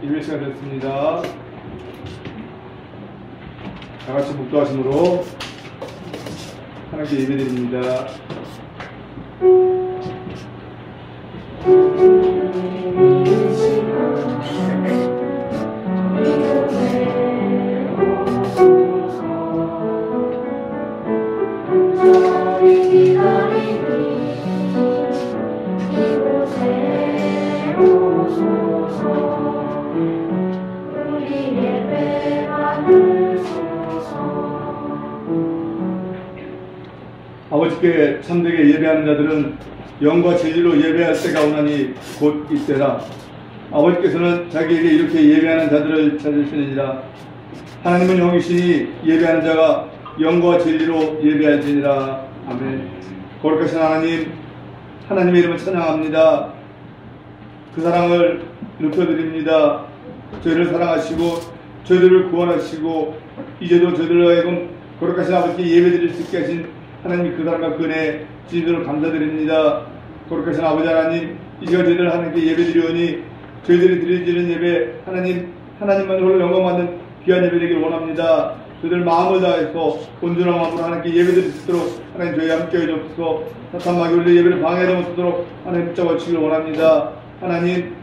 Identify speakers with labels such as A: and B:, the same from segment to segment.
A: 예배 시간 됐습니다. 다 같이 묵도하심으로 하나님께 예배드립니다. 아버지께 참되게 예배하는 자들은 영과 진리로 예배할 때가 오나니 곧 이때라. 아버지께서는 자기에게 이렇게 예배하는 자들을 찾으시느니라. 하나님은 영이시니 예배하는 자가 영과 진리로 예배할지니라. 아멘. 거룩하신 하나님, 하나님의 이름을 찬양합니다. 그 사랑을 높여드립니다. 저희를 사랑하시고 저희들을 구원하시고 이제도 저희들로 하여금 거룩하신 아버지께 예배드릴 수 있게 하신 하나님 그 사랑과 그 은혜 주님으로 감사드립니다. 거룩하신 아버지 하나님, 이 시간 저희들 하나님께 예배드리오니 저희들이 드리는 예배 하나님만 홀로 영광받는 귀한 예배 되길 원합니다. 저희들 마음을 다해서 온전한 마음으로 하나님께 예배드릴 수 있도록 하나님 저희 함께 해주옵소서. 사탄 마귀 우리 예배를 방해하지 못하도록 하나님 붙잡아 주시길 원합니다. 하나님,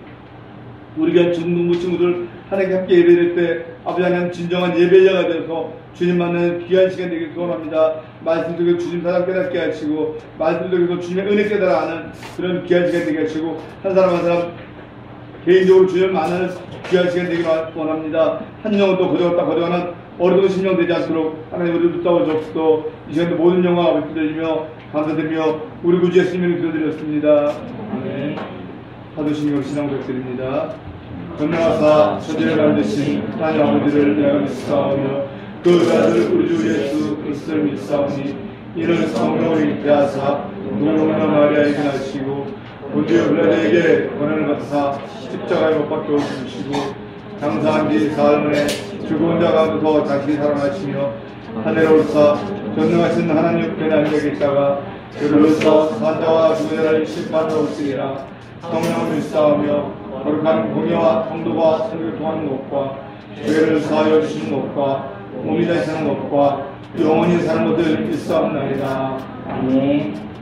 A: 우리 귀한 중등부 친구들 하나님께 함께 예배드릴 때 아버지 하나님 진정한 예배자가 되어서 주님 만나는 귀한 시간 되길 소원합니다. 말씀 속에 주님 사랑 깨닫게 하시고 말씀 속에서 주님의 은혜 깨달아 아는 그런 귀한 시간 되게 하시고 한 사람 한 사람 개인적으로 주님을 만나는 귀한 시간 되길 원합니다. 한 영혼 또 거저가는 어리석은 심령 되지 않도록 하나님 우리를 붙잡아 주옵소서. 이 시간도 모든 영광 아버지 드리며 감사드리며 우리 구주 예수님을 기도드렸습니다. 아멘. 받으시며 신앙 부탁드립니다. 전능하사 천지를 만드신 하나님 아버지를 내가 믿사오며 그 아들 우리 주 예수 그리스도를 믿사오니 이는 성령을 잉태하사 동정녀 마리아에게 나시고 본디오 빌라도에게 권한을 받으사 십자가에 못 박혀 죽으시고 장사한 뒤 사흘 만에 죽은 자 가운데서 자신이 살아나시며 하늘에 올사 전능하신 하나님 옆에 앉아 계시다가 그로서 산자와 죽은 자를 심판하러 오시리라. 성령을 믿사오며 거룩한 공의와 성도가 선을 통하는 것과 죄를 사하여 주시는 것과 몸이 다시 사는 것과 영원히 사는 것을 믿사옵나이다. 아멘.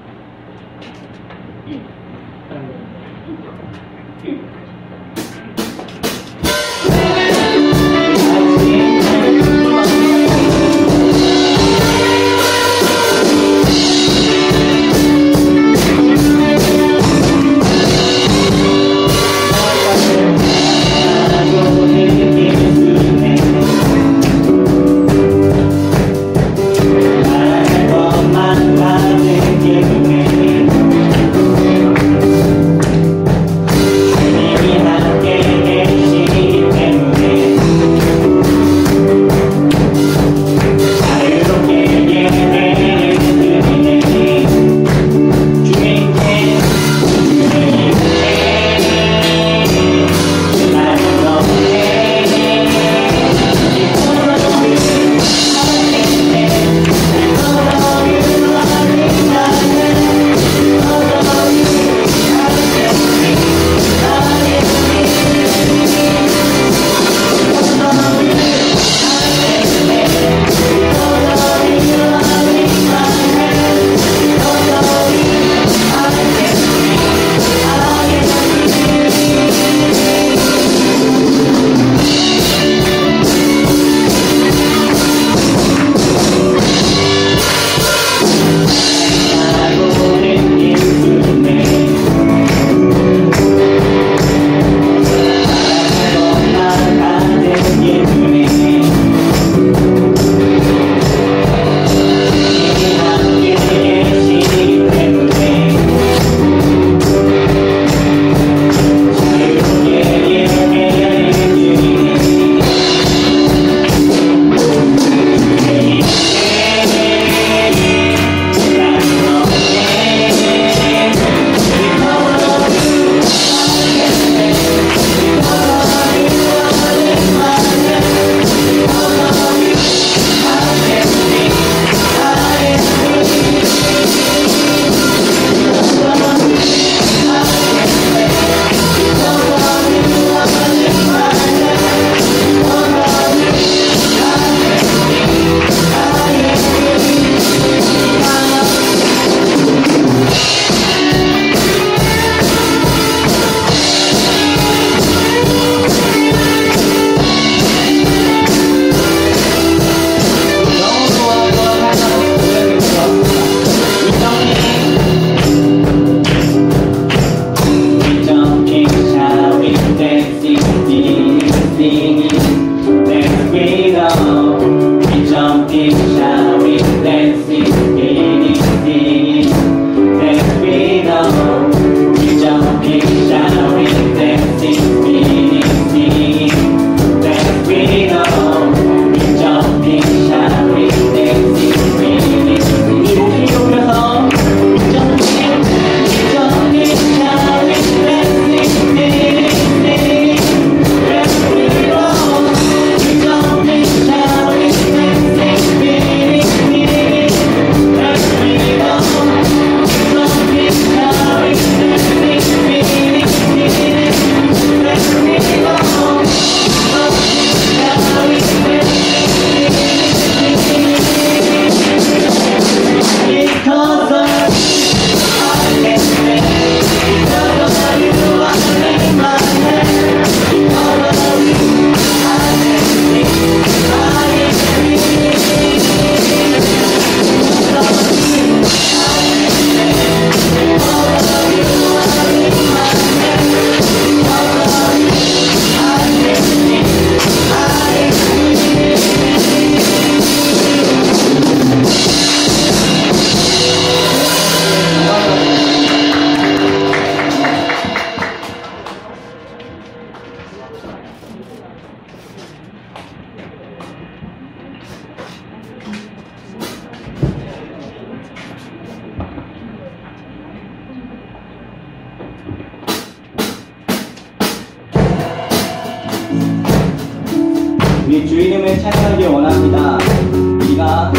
B: 우리 주 이름을 찬양하길 원합니다. 우리가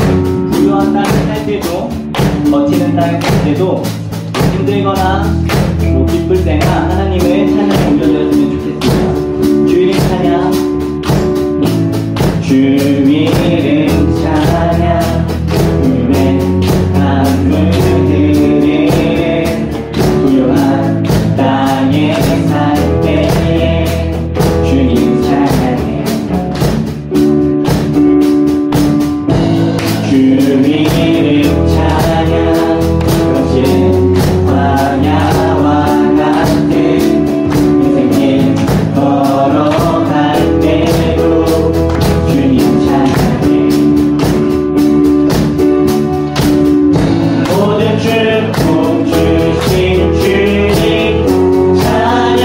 B: 부유한 땅을 살 때도, 거치는 땅을 살 때도, 힘들거나 기쁠 때나 하나님을 찬양에 올려드렸으면 좋겠습니다. 주 이름 찬양. 주 이름 찬양. 꿈에 강물들에 부유한 땅에 살 때에 주님 찬양해. 주 이름 찬양. 거친 광야와 같은 인생길 걸어갈 때도 주님 찬양해. 모든 축복 주신 주님 찬양.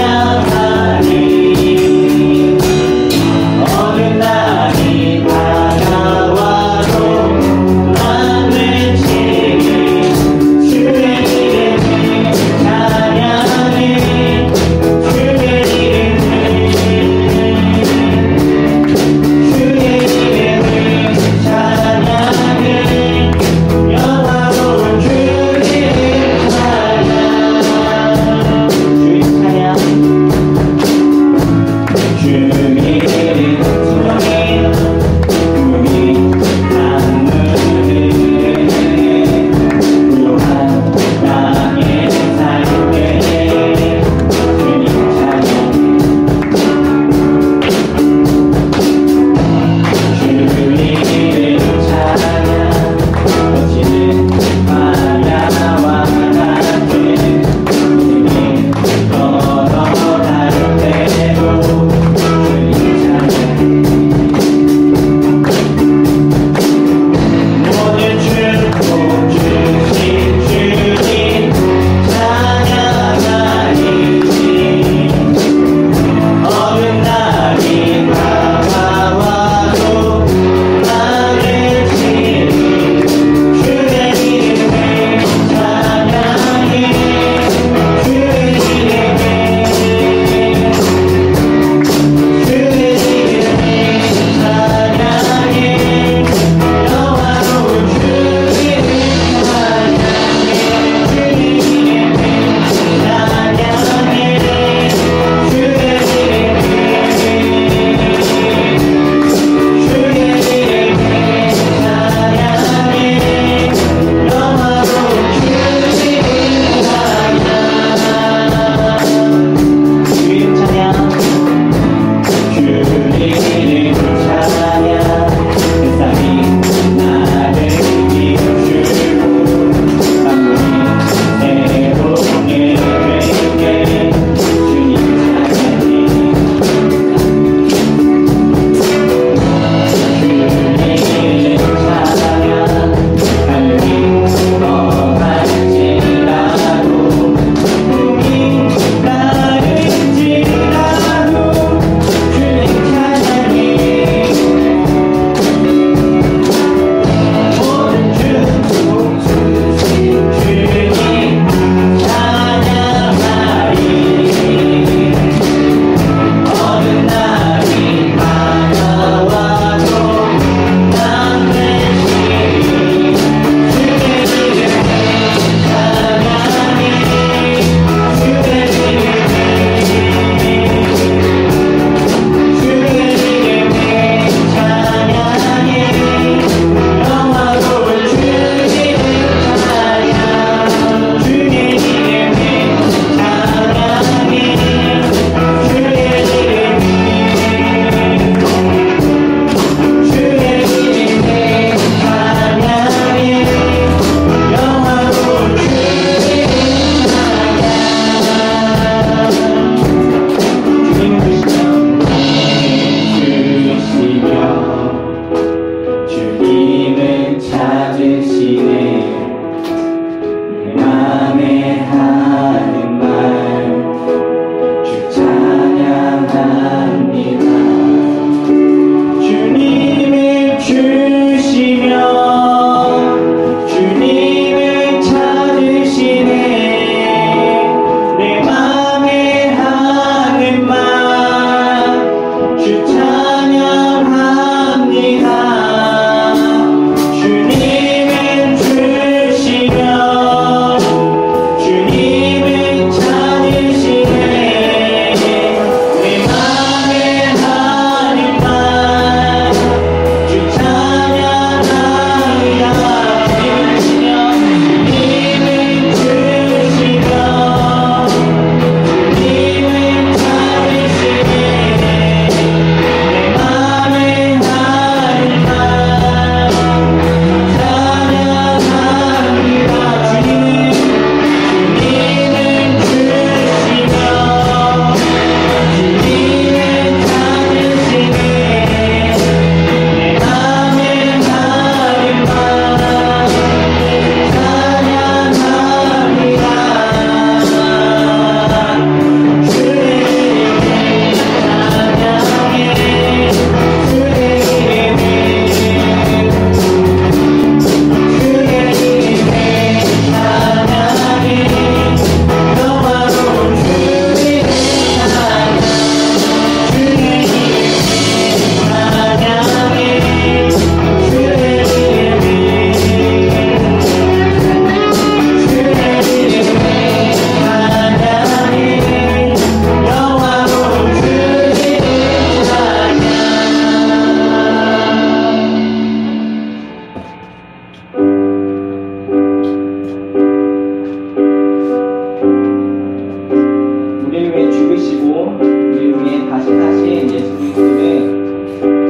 B: 누구시고 우리 중에 다시 사신 예수 그리스도를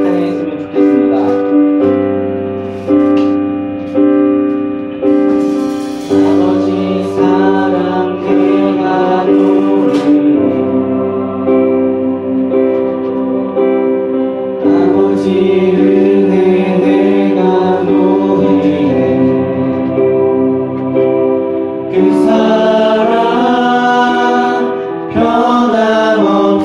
B: 찬양했으면 좋겠습니다. 아버지 사랑 내가 노래해 아버지 은혜 내가 노래해 그 사랑 변함없으신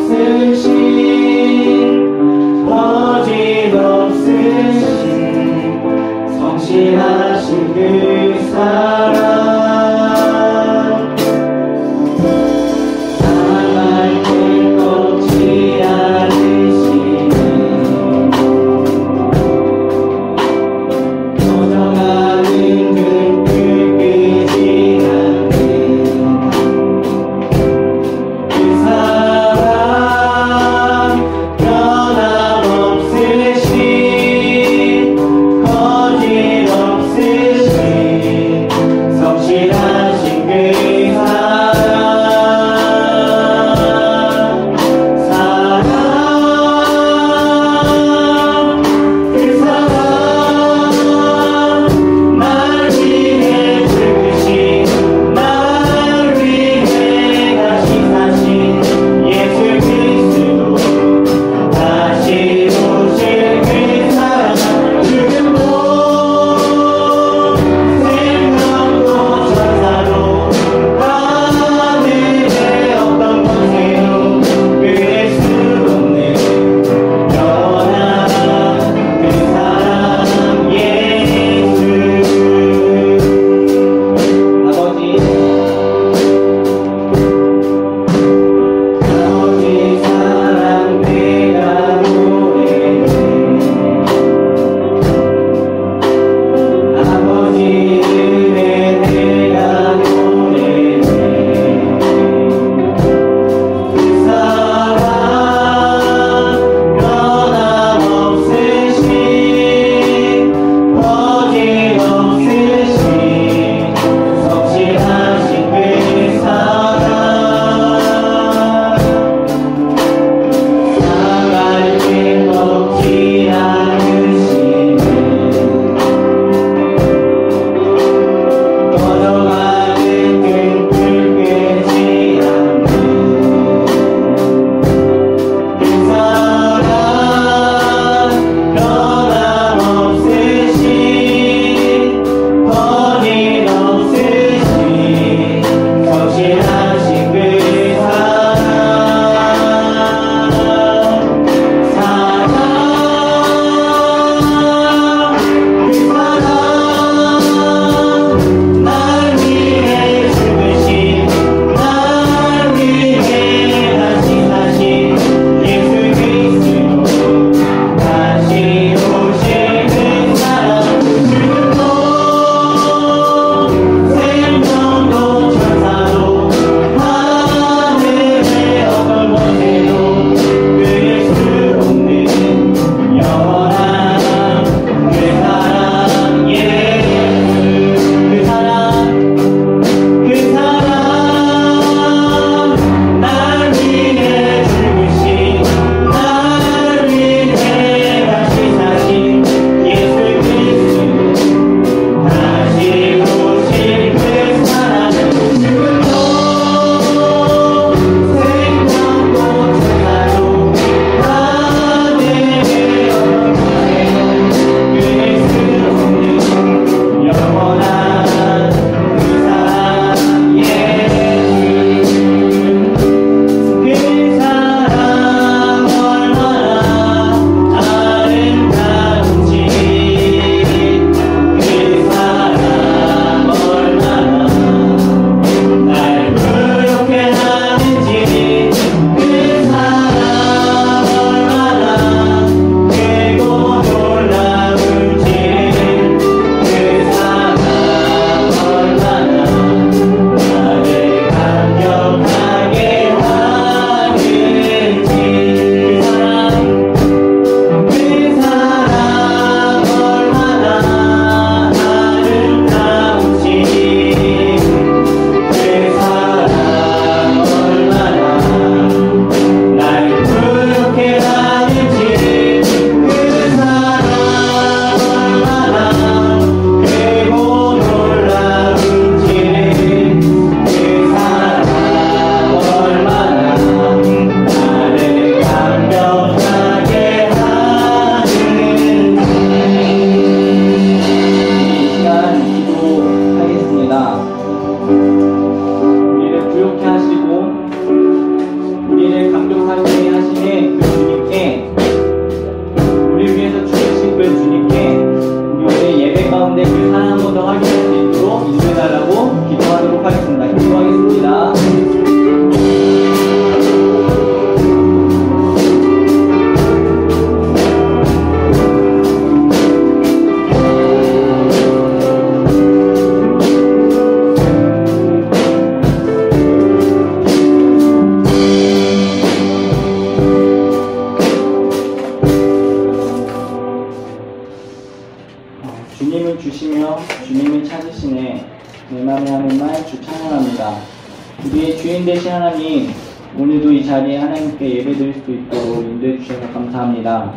B: 주인 되신 하나님, 오늘도 이 자리에 하나님께 예배드릴 수 있도록 인도해 주셔서 감사합니다.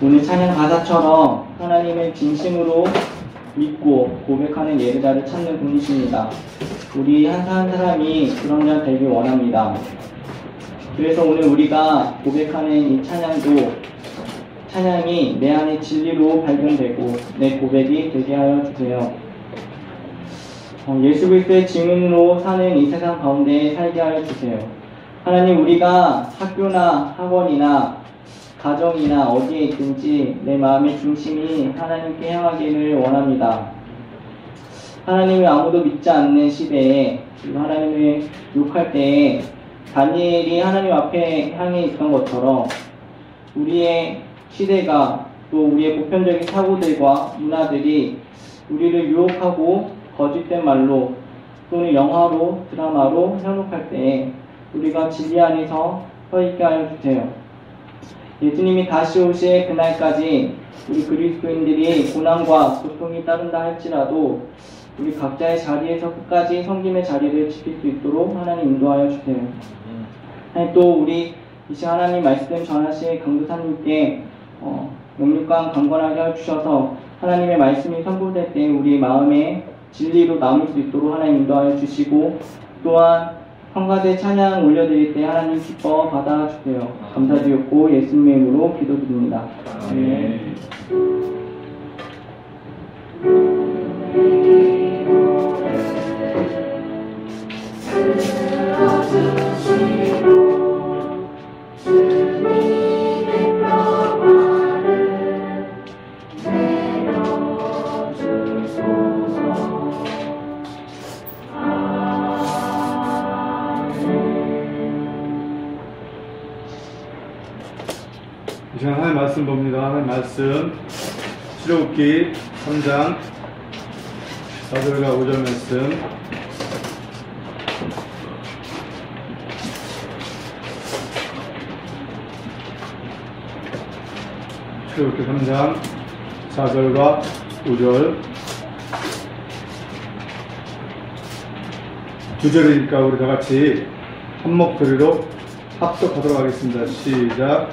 B: 오늘 찬양 가사처럼 하나님을 진심으로 믿고 고백하는 예배자를 찾는 분이십니다. 우리 한 사람이 그런 자 되길 원합니다. 그래서 오늘 우리가 고백하는 이 찬양이 내 안의 진리로 발견되고 내 고백이 되게 하여 주세요. 예수 그리스도의 증인으로 사는 이 세상 가운데 살게 하여 주세요. 하나님, 우리가 학교나 학원이나 가정이나 어디에 있든지 내 마음의 중심이 하나님께 향하기를 원합니다. 하나님을 아무도 믿지 않는 시대에, 그리고 하나님을 욕할 때에 다니엘이 하나님 앞에 향해 있던 것처럼 우리의 시대가 또 우리의 보편적인 사고들과 문화들이 우리를 유혹하고 거짓된 말로 또는 영화로 드라마로 현혹할 때에 우리가 진리 안에서 서 있게 하여 주세요. 예수님이 다시 오실 그날까지 우리 그리스도인들이 고난과 고통이 따른다 할지라도 우리 각자의 자리에서 끝까지 성김의 자리를 지킬 수 있도록 하나님 인도하여 주세요. 또 우리 이 시간 하나님 말씀 전하실 강도사님께 영육강 강건하게 해주셔서 하나님의 말씀이 선포될 때 우리 마음에 진리로 남을 수 있도록 하나님 인도하여 주시고, 또한 성가대 찬양 올려드릴 때 하나님 기뻐 받아주세요. 감사드렸고 예수님의 이름으로 기도드립니다. 아멘.
A: 이 시간 하나님 말씀 봅니다. 하나님 말씀 출애굽기 3장 4절과 5절 말씀. 출애굽기 3장 4절과 5절. 두 절이니까 우리 다 같이 한 목소리로 합독하도록 하겠습니다. 시작.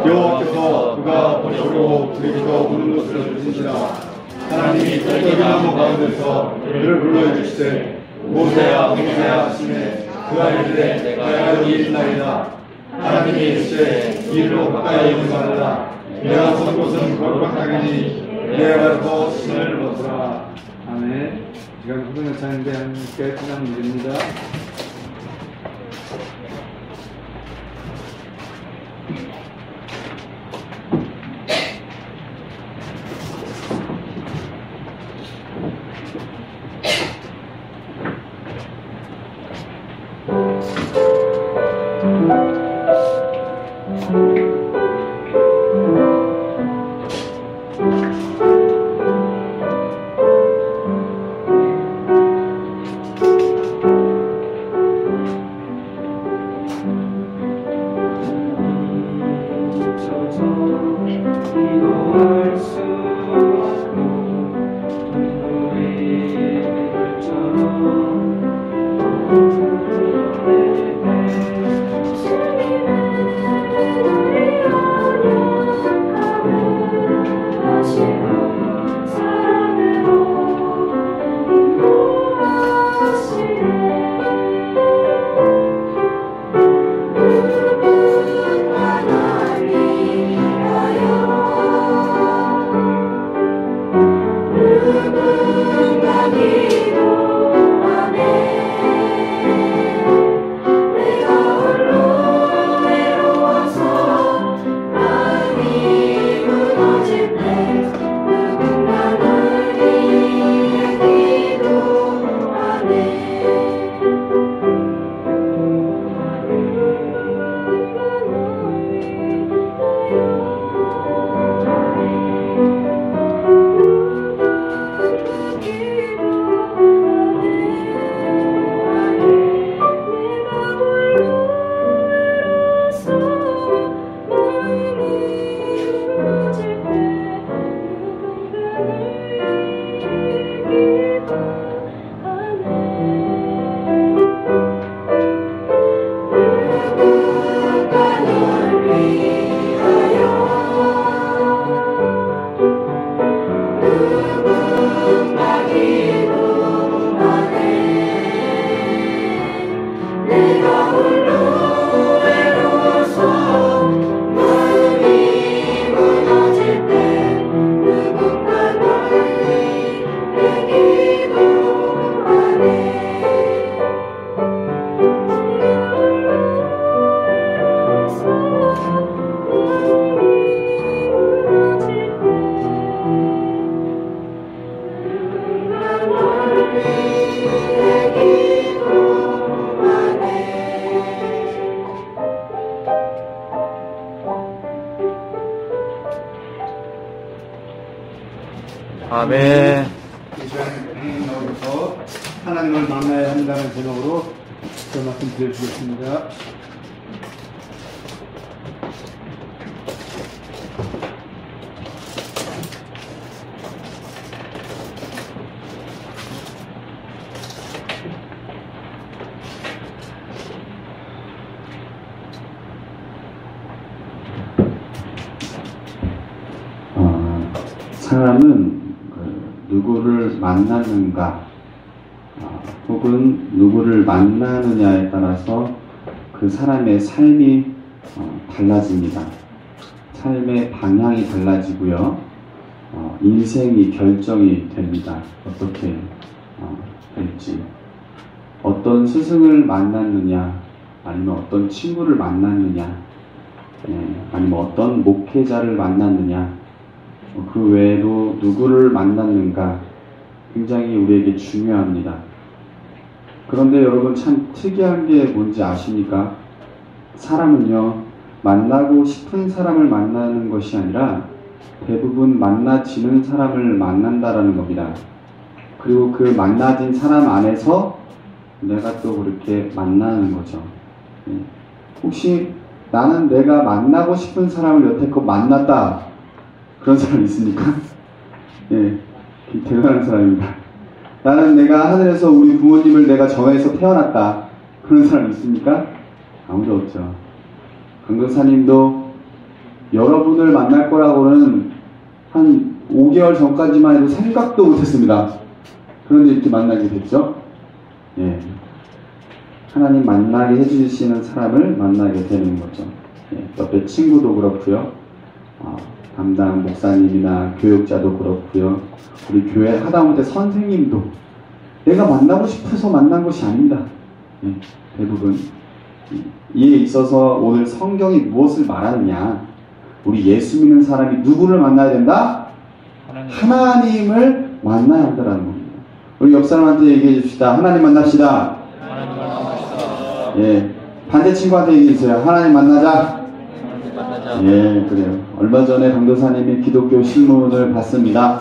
A: 여호와께서 그가 버리고 그리고 우는 것을 보신지라. 하나님이 떨기나무 가운데서 그를 불러주시되 모세야 모세야 하시매 그가 이르되 내가 여기 있나이다. 하나님이 이르시되 이리로 가까이 오지 말라. 내가 선 곳은 거룩하기니 내가 더 신을 벗으라. 아멘. 시간 후등의 찬양대 함께 찬양 드립니다.
C: 아멘.
A: 이 시간 나오셔서 하나님을 만나야 한다는 제목으로 저 말씀 드려주겠습니다.
D: 사람은 누구를 만나는가 혹은 누구를 만나느냐에 따라서 그 사람의 삶이 달라집니다. 삶의 방향이 달라지고요. 인생이 결정이 됩니다. 어떻게 될지. 어떤 스승을 만났느냐, 아니면 어떤 친구를 만났느냐, 아니면 어떤 목회자를 만났느냐, 그 외에도 누구를 만났는가 굉장히 우리에게 중요합니다. 그런데 여러분 참 특이한 게 뭔지 아십니까? 사람은요, 만나고 싶은 사람을 만나는 것이 아니라 대부분 만나지는 사람을 만난다라는 겁니다. 그리고 그 만나진 사람 안에서 내가 또 그렇게 만나는 거죠. 혹시 나는 내가 만나고 싶은 사람을 여태껏 만났다, 그런 사람 있습니까? 예, 대단한 사람입니다. 나는 내가 하늘에서 우리 부모님을 내가 정해서 태어났다, 그런 사람 있습니까? 아무도 없죠. 강도사님도 여러분을 만날 거라고는 한 5개월 전까지만 해도 생각도 못했습니다. 그런데 이렇게 만나게 됐죠. 예, 하나님 만나게 해주시는 사람을 만나게 되는 거죠. 예, 옆에 친구도 그렇고요. 담당 목사님이나 교육자도 그렇고요. 우리 교회 하다못해 선생님도 내가 만나고 싶어서 만난 것이 아닙니다. 예, 대부분. 이에 있어서 오늘 성경이 무엇을 말하느냐, 우리 예수 믿는 사람이 누구를 만나야 된다? 하나님을 만나야 한다는 겁니다. 우리 옆 사람한테 얘기해 줍시다. 하나님 만납시다. 예, 반대 친구한테 얘기해 주세요. 하나님 만나자. 예, 그래요. 얼마 전에 강도사님이 기독교 신문을 봤습니다.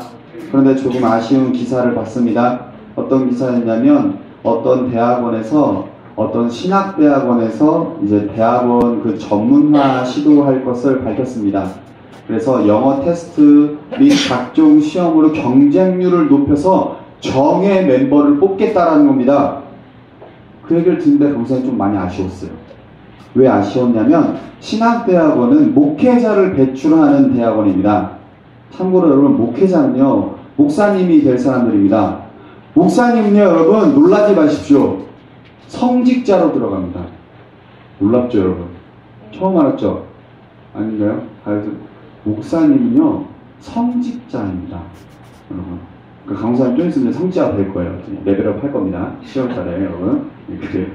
D: 그런데 조금 아쉬운 기사를 봤습니다. 어떤 기사였냐면, 어떤 대학원에서, 어떤 신학대학원에서 이제 대학원 그 전문화 시도할 것을 밝혔습니다. 그래서 영어 테스트 및 각종 시험으로 경쟁률을 높여서 정예 멤버를 뽑겠다라는 겁니다. 그 얘기를 듣는데 강도사님 좀 많이 아쉬웠어요. 왜 아쉬웠냐면, 신학대학원은 목회자를 배출하는 대학원입니다. 참고로 여러분, 목회자는요, 목사님이 될 사람들입니다. 목사님은요, 여러분, 놀라지 마십시오. 성직자로 들어갑니다. 놀랍죠, 여러분? 처음 알았죠? 아닌가요? 그래서 목사님은요, 성직자입니다. 여러분. 그 강사님 좀 있으면 성직자가 될 거예요. 레벨업 할 겁니다. 10월달에, 여러분. 그래요.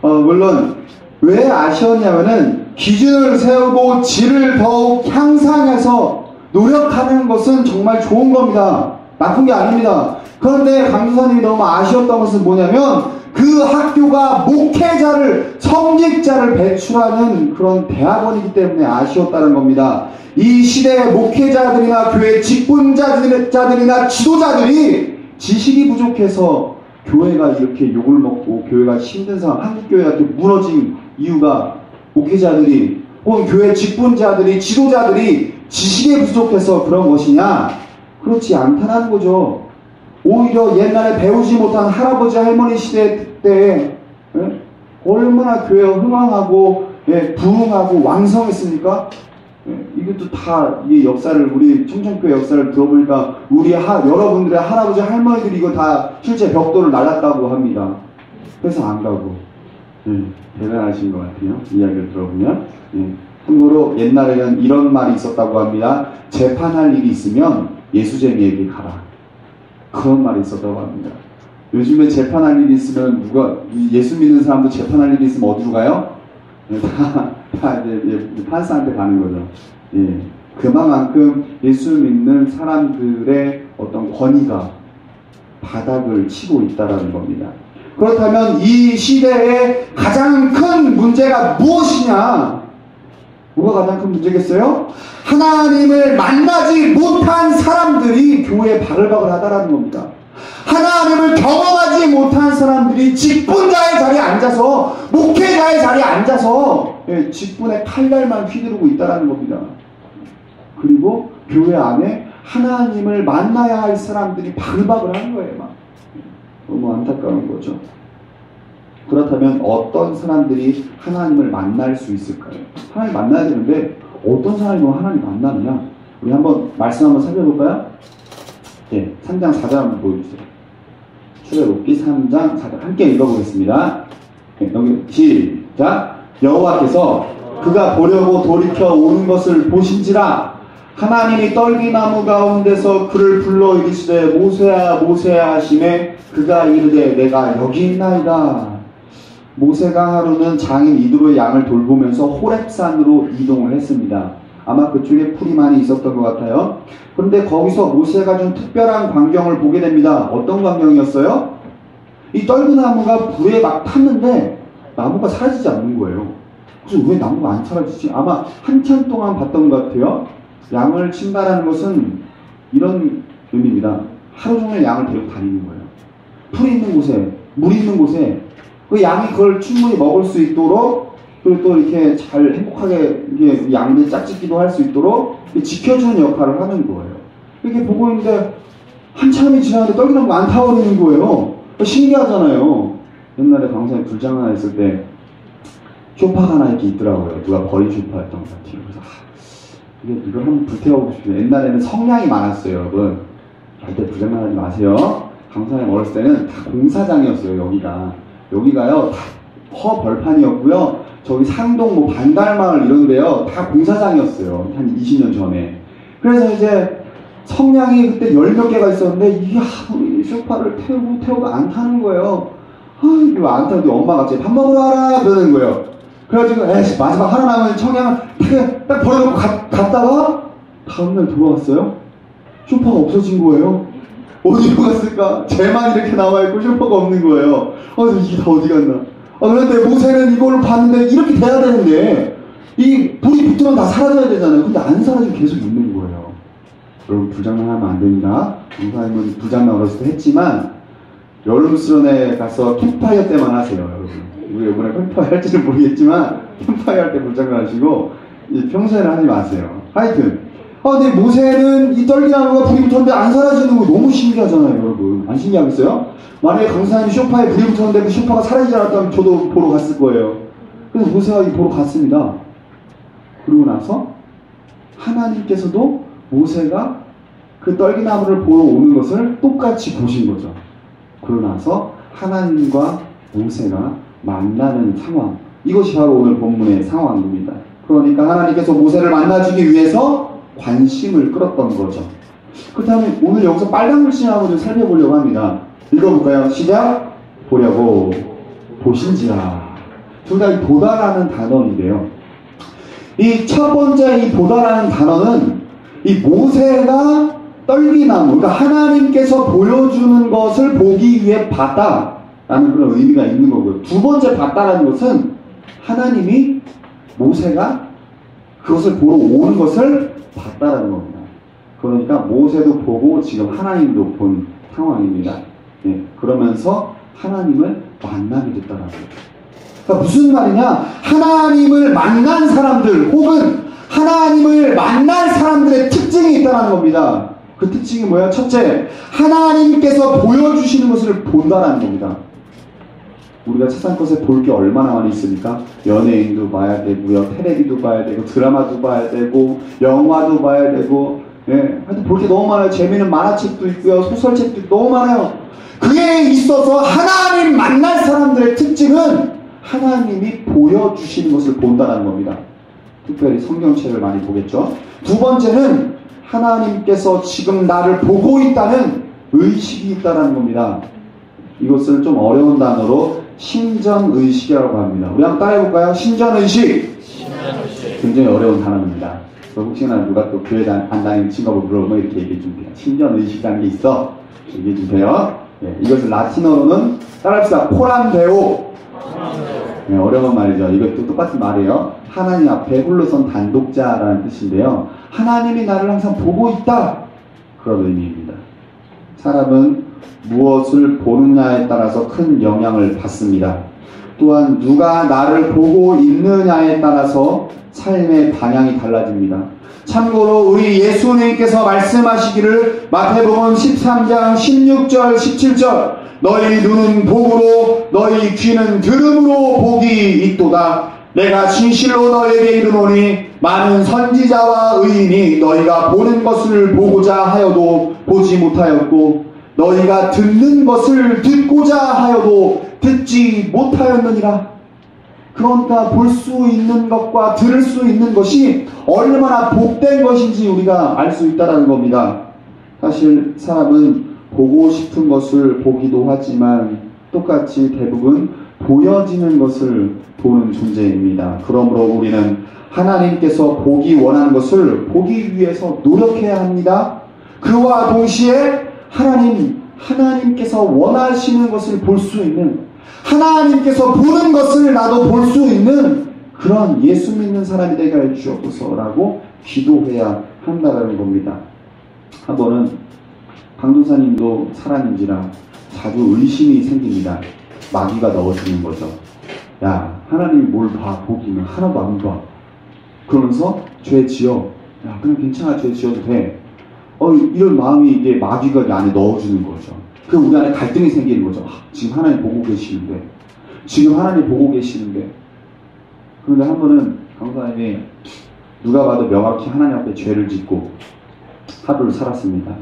D: 물론, 왜 아쉬웠냐면은, 기준을 세우고 질을 더욱 향상해서 노력하는 것은 정말 좋은 겁니다. 나쁜 게 아닙니다. 그런데 강도사님이 너무 아쉬웠던 것은 뭐냐면, 그 학교가 목회자를, 성직자를 배출하는 그런 대학원이기 때문에 아쉬웠다는 겁니다. 이 시대의 목회자들이나 교회 직분자들이나 지도자들이 지식이 부족해서 교회가 이렇게 욕을 먹고 교회가 힘든 상황, 한국교회가 이렇게 무너진 이유가 목회자들이 혹은 교회 직분자들이, 지도자들이 지식이 부족해서 그런 것이냐? 그렇지 않다는 거죠. 오히려 옛날에 배우지 못한 할아버지 할머니 시대 때에 얼마나 교회가 흥황하고 부흥하고 왕성했습니까? 이것도 다 이 역사를, 우리 청천교회 역사를 들어보니까 여러분들의 할아버지 할머니들이 이거 다 실제 벽돌을 날랐다고 합니다. 그래서 안 가고. 대단하신 것 같아요. 이야기를 들어보면. 참고로 옛날에는 이런 말이 있었다고 합니다. 재판할 일이 있으면 예수쟁이에게 가라. 그런 말이 있었다고 합니다. 요즘에 재판할 일이 있으면 예수 믿는 사람도 재판할 일이 있으면 어디로 가요? 다 이제 판사한테 가는 거죠. 예. 그만큼 예수 믿는 사람들의 어떤 권위가 바닥을 치고 있다라는 겁니다. 그렇다면 이 시대의 가장 큰 문제가 무엇이냐? 뭐가 가장 큰 문제겠어요? 하나님을 만나지 못한 사람들이 교회에 바글바글 하다라는 겁니다. 하나님을 경험하지 못한 사람들이 직분자의 자리에 앉아서, 목회자의 자리에 앉아서 직분의 칼날만 휘두르고 있다는 겁니다. 그리고 교회 안에 하나님을 만나야 할 사람들이 바글바글 하는 거예요. 막. 너무 안타까운 거죠. 그렇다면 어떤 사람들이 하나님을 만날 수 있을까요? 하나님 만나야 되는데 어떤 사람이 하나님 만나느냐? 우리 한번 말씀 한번 살펴볼까요? 네, 3장 4절 한번 보여주세요. 출애굽기 3장 4절 함께 읽어보겠습니다. 네, 여기 시작. 여호와께서 그가 보려고 돌이켜 오는 것을 보신지라 하나님이 떨기나무 가운데서 그를 불러 이르시되 모세야 모세야 하시매 그가 이르되 내가 여기 있나이다. 모세가 하루는 장인 이드로의 양을 돌보면서 호렙산으로 이동을 했습니다. 아마 그쪽에 풀이 많이 있었던 것 같아요. 그런데 거기서 모세가 좀 특별한 광경을 보게 됩니다. 어떤 광경이었어요? 이 떨그나무가 불에 막 탔는데 나무가 사라지지 않는 거예요. 그래서 왜 나무가 안 사라지지? 아마 한참 동안 봤던 것 같아요. 양을 친다라는 것은 이런 의미입니다. 하루 종일 양을 데리고 다니는 거예요. 풀이 있는 곳에, 물이 있는 곳에 그 양이 그걸 충분히 먹을 수 있도록, 그리고 또 이렇게 잘 행복하게 이게 양들이 짝짓기도 할 수 있도록 지켜주는 역할을 하는 거예요. 이렇게 보고 있는데 한참이 지나는데 떨기나무가 안 타버리는 거예요. 신기하잖아요. 옛날에 강사에 불장 하나 있을 때 쇼파가 하나 이렇게 있더라고요. 누가 버린 쇼파였던 것 같아요. 그래서 이걸 한번 불태워보고 싶어요. 옛날에는 성냥이 많았어요, 여러분. 절대 불장난하지 마세요. 강사님 어렸을 때는 다 공사장이었어요, 여기가요, 다 허벌판이었고요. 저기 상동 뭐 반달마을 이런 데요, 다 공사장이었어요. 한 20년 전에. 그래서 이제 성냥이 그때 10몇 개가 있었는데, 이게 우리 쇼파를 태우고 안 타는 거예요. 이거 안 타는데 엄마가 갑자기 밥 먹으러 와라! 그러는 거예요. 그래가지고, 마지막 하나 남은 청량을 딱 버려놓고 갔다가, 다음날 돌아왔어요. 쇼파가 없어진 거예요. 어디로 갔을까? 쟤만 이렇게 나와있고 쇼파가 없는 거예요. 이게 다 어디 갔나? 그런데 모세는 이걸 봤는데 이렇게 돼야 되는데 이 불이 붙으면 다 사라져야 되잖아요. 근데 안 사라지고 계속 있는 거예요. 여러분 불장난하면 안 됩니다. 강사님은 불장난 어렸을 때 했지만 여름수련회 가서 캠프파이어 때만 하세요. 여러분. 우리 이번에 캠프파이어 할지는 모르겠지만 캠프파이어 할 때 불장난 하시고 평소에는 하지 마세요. 하여튼 근데 모세는 이 떨기나무가 불이 붙었는데 안 사라지는 거 너무 신기하잖아요, 여러분. 안 신기하겠어요? 만약에 강사님이 쇼파에 불이 붙었는데 그 쇼파가 사라지지 않았다면 저도 보러 갔을 거예요. 그래서 모세가 보러 갔습니다. 그러고 나서 하나님께서도 모세가 그 떨기나무를 보러 오는 것을 똑같이 보신 거죠. 그러고 나서 하나님과 모세가 만나는 상황. 이것이 바로 오늘 본문의 상황입니다. 그러니까 하나님께서 모세를 만나주기 위해서 관심을 끌었던 거죠. 그렇다면 오늘 여기서 빨간 글씨하고 좀 살펴보려고 합니다. 읽어볼까요? 시작! 보려고 보신지라. 둘 다 이 보다라는 단어인데요. 이 첫 번째 이 보다라는 단어는 이 모세가 떨기나무, 그러니까 하나님께서 보여주는 것을 보기 위해 봤다라는 그런 의미가 있는 거고요. 두 번째 봤다라는 것은 하나님이 모세가 그것을 보러 오는 것을 봤다라는 겁니다. 그러니까 모세도 보고 지금 하나님도 본 상황입니다. 그러면서 하나님을 만나게 됐다라는 거죠. 그러니까 무슨 말이냐? 하나님을 만난 사람들 혹은 하나님을 만난 사람들의 특징이 있다는 겁니다. 그 특징이 뭐야? 첫째, 하나님께서 보여주시는 것을 본다는 겁니다. 우리가 세상 것에 볼 게 얼마나 많이 있습니까? 연예인도 봐야 되고요, 텔레비도 봐야 되고, 드라마도 봐야 되고, 영화도 봐야 되고, 하여튼 볼 게 너무 많아요. 재미있는 만화책도 있고요, 소설책도 있고, 너무 많아요. 그에 있어서 하나님 만난 사람들의 특징은 하나님이 보여주시는 것을 본다는 겁니다. 특별히 성경책을 많이 보겠죠. 두 번째는 하나님께서 지금 나를 보고 있다는 의식이 있다는 겁니다. 이것을 좀 어려운 단어로 신전의식이라고 합니다. 우리 한번 따라해볼까요? 신전의식. 굉장히 어려운 단어입니다. 혹시나 누가 또 교회 안 다니는 친구가 물어보면 이렇게 얘기해 주면 신전의식이라는 게 있어. 얘기해 주세요. 이것을 라틴어로는 따라합시다. 코란데오. 네, 어려운 말이죠. 이것도 똑같은 말이에요. 하나님 앞에 홀로 선 단독자라는 뜻인데요. 하나님이 나를 항상 보고 있다. 그런 의미입니다. 사람은 무엇을 보느냐에 따라서 큰 영향을 받습니다. 또한 누가 나를 보고 있느냐에 따라서 삶의 방향이 달라집니다. 참고로 우리 예수님께서 말씀하시기를 마태복음 13장 16절 17절 너희 눈은 복으로 너희 귀는 들음으로 복이 있도다. 내가 진실로 너희에게 이르노니 많은 선지자와 의인이 너희가 보는 것을 보고자 하여도 보지 못하였고 너희가 듣는 것을 듣고자 하여도 듣지 못하였느니라. 그러니까 볼 수 있는 것과 들을 수 있는 것이 얼마나 복된 것인지 우리가 알 수 있다는 겁니다. 사실 사람은 보고 싶은 것을 보기도 하지만 똑같이 대부분 보여지는 것을 보는 존재입니다. 그러므로 우리는 하나님께서 보기 원하는 것을 보기 위해서 노력해야 합니다. 그와 동시에 하나님께서 원하시는 것을 볼 수 있는, 하나님께서 보는 것을 나도 볼 수 있는 그런 예수 믿는 사람이 되게 해 주옵소서라고 기도해야 한다는 겁니다. 한 번은 강도사님도 사람인지라 자주 의심이 생깁니다. 마귀가 넣어주는 거죠. 야, 하나님이 뭘 봐, 보기는 하나도 안 봐. 그러면서 죄 지어. 야, 그냥 괜찮아, 죄 지어도 돼. 이런 마음이 이게 마귀가 안에 넣어주는 거죠. 그 우리 안에 갈등이 생기는 거죠. 지금 하나님 보고 계시는데, 그런데 한 번은 강사님이 누가 봐도 명확히 하나님 앞에 죄를 짓고 하루를 살았습니다.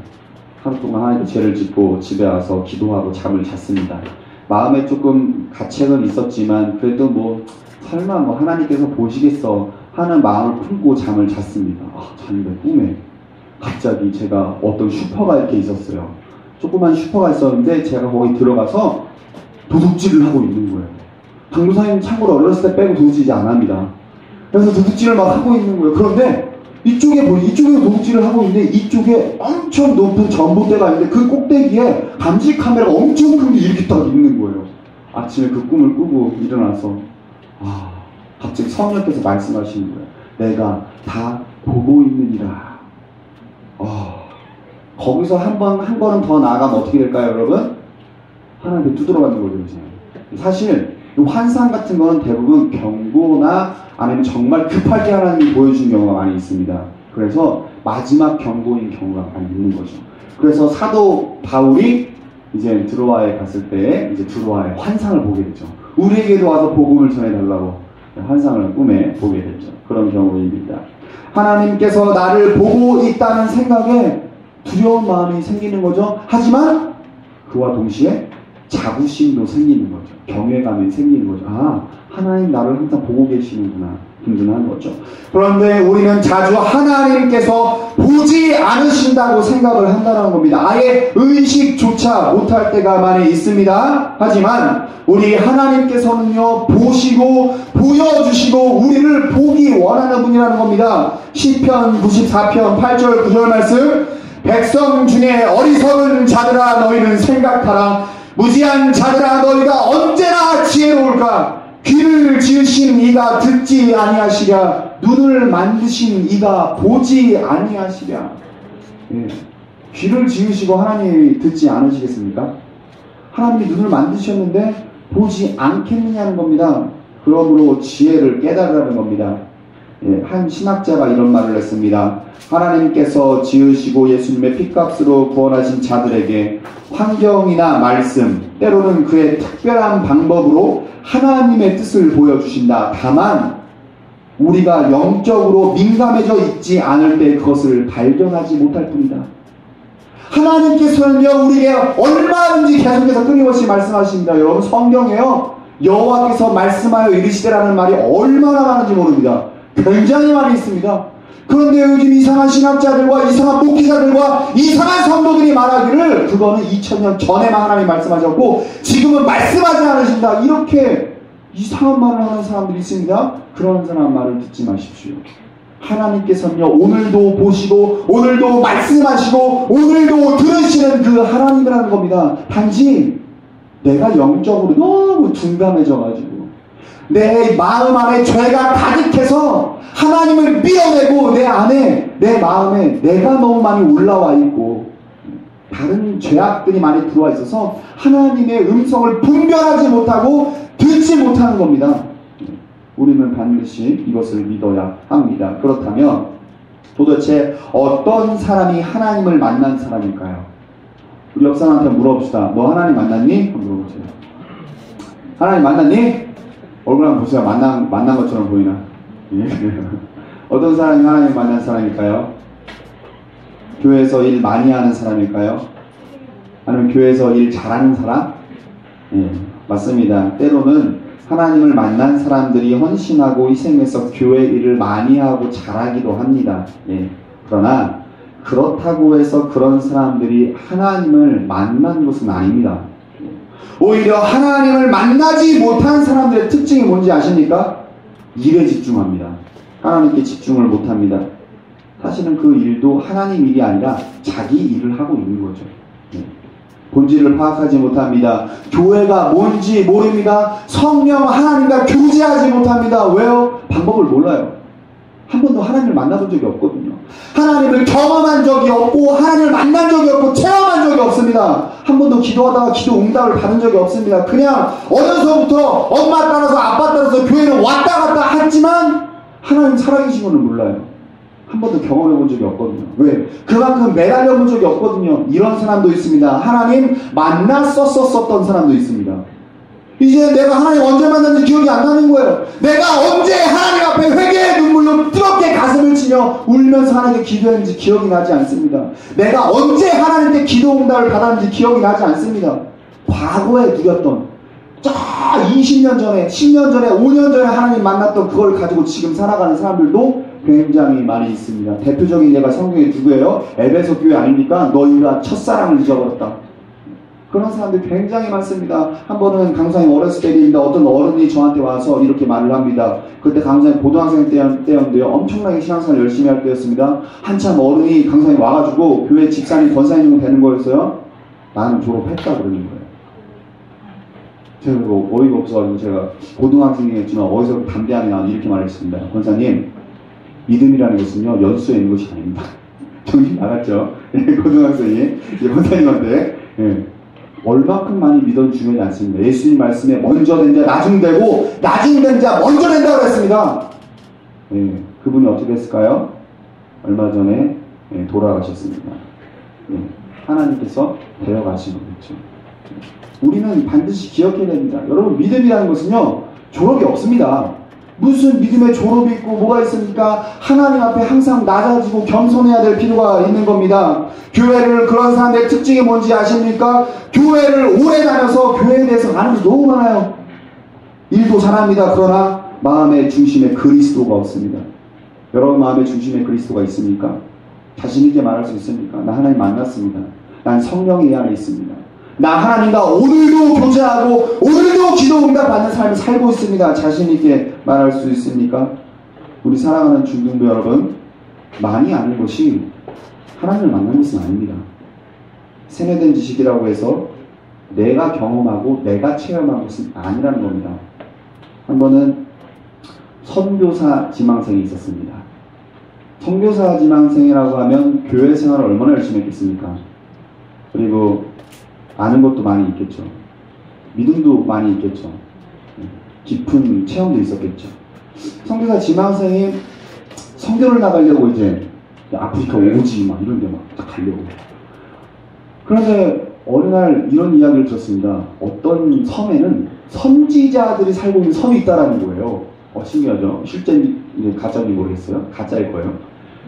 D: 하루 동안 하나님께 죄를 짓고 집에 와서 기도하고 잠을 잤습니다. 마음에 조금 가책은 있었지만 그래도 설마 하나님께서 보시겠어 하는 마음을 품고 잠을 잤습니다. 잤는데 꿈에 갑자기 제가 어떤 슈퍼가 이렇게 있었어요. 조그만 슈퍼가 있었는데 제가 거기 들어가서 도둑질을 하고 있는 거예요. 강도사님 참고로 어렸을 때 빼고 도둑질이 안 합니다. 그래서 도둑질을 막 하고 있는 거예요. 그런데 이쪽에 도둑질을 하고 있는데 이쪽에 엄청 높은 전봇대가 있는데 그 꼭대기에 감시 카메라가 엄청 큰 게 이렇게 딱 있는 거예요. 아침에 그 꿈을 꾸고 일어나서 갑자기 성령께서 말씀하시는 거예요. 내가 다 보고 있느니라. 거기서 한 걸음 더 나아가면 어떻게 될까요, 여러분? 하나님께 두드러가는 거죠, 이제. 사실 환상 같은 거는 대부분 경고나 아니면 정말 급하게 하나님이 보여주는 경우가 많이 있습니다. 그래서 마지막 경고인 경우가 많이 있는 거죠. 그래서 사도 바울이 이제 드로아에 갔을 때 이제 드로아의 환상을 보게 되죠. 우리에게도 와서 복음을 전해달라고 환상을 꿈에 보게 되죠. 그런 경우입니다. 하나님께서 나를 보고 있다는 생각에 두려운 마음이 생기는 거죠. 하지만 그와 동시에 자부심도 생기는 거죠. 경외감이 생기는 거죠. 하나님 나를 항상 보고 계시는구나. 든든한 거죠. 그런데 우리는 자주 하나님께서 보지 않으신다고 생각을 한다는 겁니다. 아예 의식조차 못할 때가 많이 있습니다. 하지만 우리 하나님께서는요, 보시고 보여주시고 우리를 보기 원하는 분이라는 겁니다. 시편 94편 8절 9절 말씀, 백성 중에 어리석은 자들아 너희는 생각하라. 무지한 자들아 너희가 언제나 지혜로울까. 귀를 지으신 이가 듣지 아니하시랴. 눈을 만드신 이가 보지 아니하시랴. 귀를 지으시고 하나님이 듣지 않으시겠습니까? 하나님이 눈을 만드셨는데 보지 않겠느냐는 겁니다. 그러므로 지혜를 깨달으라는 겁니다. 한 신학자가 이런 말을 했습니다. 하나님께서 지으시고 예수님의 핏값으로 구원하신 자들에게 환경이나 말씀, 때로는 그의 특별한 방법으로 하나님의 뜻을 보여주신다. 다만 우리가 영적으로 민감해져 있지 않을 때 그것을 발견하지 못할 뿐이다. 하나님께서는요, 우리에게 얼마든지 계속해서 끊임없이 말씀하십니다. 여러분, 성경에요, 여호와께서 말씀하여 이르시되라는 말이 얼마나 많은지 모릅니다. 굉장히 많이 있습니다. 그런데 요즘 이상한 신학자들과 이상한 목회자들과 이상한 성도들이 말하기를 그거는 2000년 전에만 하나님이 말씀하셨고 지금은 말씀하지 않으신다. 이렇게 이상한 말을 하는 사람들이 있습니다. 그런 사람 말을 듣지 마십시오. 하나님께서는요, 오늘도 보시고 오늘도 말씀하시고 오늘도 들으시는 그 하나님이라는 겁니다. 단지 내가 영적으로 너무 둔감해져가지고 내 마음 안에 죄가 가득해서 하나님을 밀어내고 내 안에, 내 마음에 내가 너무 많이 올라와 있고 다른 죄악들이 많이 들어와 있어서 하나님의 음성을 분별하지 못하고 듣지 못하는 겁니다. 우리는 반드시 이것을 믿어야 합니다. 그렇다면 도대체 어떤 사람이 하나님을 만난 사람일까요? 우리 옆 사람한테 물어봅시다. 너 하나님 만났니? 물어보세요. 하나님 만났니? 얼굴 한번 보세요. 만난 것처럼 보이나? 예. 어떤 사람이 하나님 만난 사람일까요? 교회에서 일 많이 하는 사람일까요? 아니면 교회에서 일 잘하는 사람? 예, 맞습니다. 때로는 하나님을 만난 사람들이 헌신하고 희생해서 교회 일을 많이 하고 잘하기도 합니다. 예. 그러나 그렇다고 해서 그런 사람들이 하나님을 만난 것은 아닙니다. 오히려 하나님을 만나지 못한 사람들의 특징이 뭔지 아십니까? 일에 집중합니다. 하나님께 집중을 못합니다. 사실은 그 일도 하나님 일이 아니라 자기 일을 하고 있는 거죠. 예. 본질을 파악하지 못합니다. 교회가 뭔지 모릅니다. 성령 하나님과 교제하지 못합니다. 왜요? 방법을 몰라요. 한 번도 하나님을 만나본 적이 없거든요. 하나님을 경험한 적이 없고 하나님을 만난 적이 없고 체험한 적이 없습니다. 한 번도 기도하다가 기도 응답을 받은 적이 없습니다. 그냥 어려서부터 엄마 따라서 아빠 따라서 교회를 왔다 갔다 했지만 하나님 살아계신 것을 몰라요. 한 번도 경험해 본 적이 없거든요. 왜? 그만큼 매달려 본 적이 없거든요. 이런 사람도 있습니다. 하나님 만났었던 사람도 있습니다. 이제 내가 하나님 언제 만났는지 기억이 안 나는 거예요. 내가 언제 하나님 앞에 회개의 눈물로 뜨겁게 가슴을 치며 울면서 하나님께 기도했는지 기억이 나지 않습니다. 내가 언제 하나님께 기도 응답을 받았는지 기억이 나지 않습니다. 과거에 누렸던 20년 전에, 10년 전에, 5년 전에 하나님 만났던 그걸 가지고 지금 살아가는 사람들도 굉장히 많이 있습니다. 대표적인 예가 성경에 누구예요? 에베소 교회 아닙니까? 너희가 첫사랑을 잊어버렸다. 그런 사람들 굉장히 많습니다. 한 번은 강사님 어렸을 때입니다. 어떤 어른이 저한테 와서 이렇게 말을 합니다. 그때 강사님 고등학생 때였는데요. 엄청나게 신앙생활 열심히 할 때였습니다. 한참 어른이 강사님 와가지고 교회 집사님 권사님 되는 거였어요. 나는 졸업했다 그러는 거예요. 제가 어이가 없어가지고 제가 고등학생이었지만 어디서 담배 안 나는 이렇게 말했습니다. 권사님, 믿음이라는 것은요 연수에 있는 것이 아닙니다. 정신 나갔죠? 고등학생이 이제 권사님한테 얼마큼 많이 믿어도 중요하지 않습니다. 예수님 말씀에 먼저 된 자 나중 되고 나중 된 자 먼저 된다고 했습니다. 그분이 어떻게 했을까요? 얼마 전에 돌아가셨습니다. 하나님께서 데려가신 거겠죠. 우리는 반드시 기억해야 됩니다. 여러분, 믿음이라는 것은요 졸업이 없습니다. 무슨 믿음의 졸업이 있고 뭐가 있습니까? 하나님 앞에 항상 낮아지고 겸손해야 될 필요가 있는 겁니다. 교회를, 그런 사람들의 특징이 뭔지 아십니까? 교회를 오래 다녀서 교회에 대해서 아는 게 너무 많아요. 일도 잘합니다. 그러나 마음의 중심에 그리스도가 없습니다. 여러분 마음의 중심에 그리스도가 있습니까? 자신 있게 말할 수 있습니까? 나 하나님 만났습니다. 난 성령이 이 안에 있습니다. 나 하나님과 오늘도 교제하고 오늘도 기도 응답 받는 삶을 살고 있습니다. 자신 있게 말할 수 있습니까? 우리 사랑하는 중등부 여러분, 많이 아는 것이 하나님을 만나는 것은 아닙니다. 세뇌된 지식이라고 해서 내가 경험하고 내가 체험한 것은 아니라는 겁니다. 한 번은 선교사 지망생이 있었습니다. 선교사 지망생이라고 하면 교회 생활을 얼마나 열심히 했겠습니까? 그리고 아는 것도 많이 있겠죠. 믿음도 많이 있겠죠. 깊은 체험도 있었겠죠. 선교사 지망생이 선교를 나가려고 이제 아프리카 오지 막 이런 데 막 가려고. 그런데 어느 날 이런 이야기를 들었습니다. 어떤 섬에는 선지자들이 살고 있는 섬이 있다라는 거예요. 신기하죠? 실제인지 가짜인지 모르겠어요. 가짜일 거예요.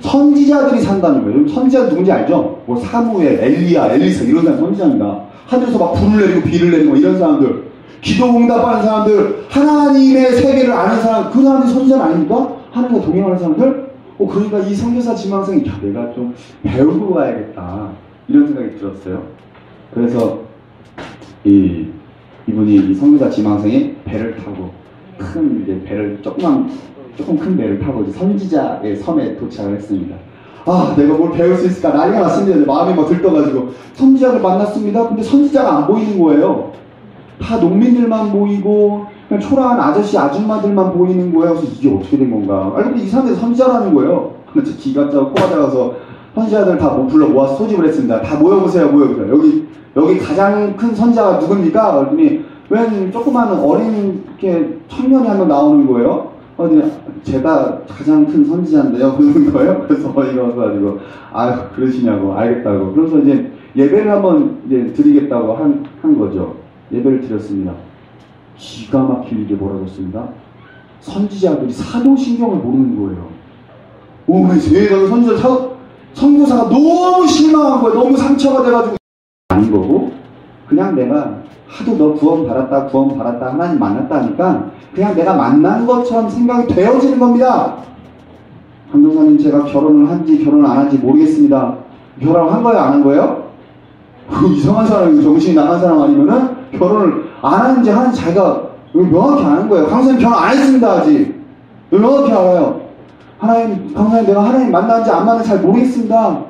D: 선지자들이 산다는 거예요. 선지자 누군지 알죠? 뭐 사무엘, 엘리야, 엘리사 이런 사람 선지자입니다. 하늘에서 막 불을 내리고 비를 내리고 이런 사람들, 기도 응답하는 사람들, 하나님의 세계를 아는 사람, 그 사람들이 선지자 아닙니까? 하나님과 동행하는 사람들? 그러니까 이 선교사 지망생이 내가 좀 배우고 가야겠다 이런 생각이 들었어요. 그래서 이분이 이 선교사 지망생이 배를 타고 큰 이제 배를 조금 큰 배를 타고 이제 선지자의 섬에 도착을 했습니다. 내가 뭘 배울 수 있을까 난리가 났습니다. 마음이 막 들떠가지고 선지자를 만났습니다. 근데 선지자가 안 보이는 거예요. 다 농민들만 보이고 그냥 초라한 아저씨, 아줌마들만 보이는 거예요. 그래서 이게 어떻게 된 건가. 알고 보니 이 사람들이 선지자라는 거예요. 근데 기가 짜고 코가 작아서 선지자들 다 불러 모아서 소집을 했습니다. 다 모여보세요, 모여보세요. 여기 가장 큰 선지자가 누굽니까? 그랬더니 웬 조그마한 어린 이렇게 청년이 한 명 나오는 거예요. 제가 가장 큰 선지자인데요. 그러는 거예요. 그래서 어이가 가지고 아유 그러시냐고 알겠다고. 그래서 이제 예배를 한번 이제 드리겠다고 한 거죠. 예배를 드렸습니다. 기가 막히게 몰아줬습니다. 선지자들이 사도신경을 모르는 거예요. 오, 세상에 선교사가 너무 실망한 거예요. 너무 상처가 돼가지고 아닌 거고 그냥 내가 하도 너 구원 받았다 하나님 만났다 하니까 그냥 내가 만난 것처럼 생각이 되어지는 겁니다. 강동사님 제가 결혼을 한지 결혼을 안 한지 모르겠습니다. 결혼을 한 거예요? 안 한 거예요? 이상한 사람이고 정신이 나간 사람 아니면은 결혼을 안 하는지 하는지 자기가 명확히 아는 거예요. 강사님 결혼 안 했습니다 아직. 명확히 알아요. 강사님 내가 하나님 만났는지 안 만났는지 잘 모르겠습니다.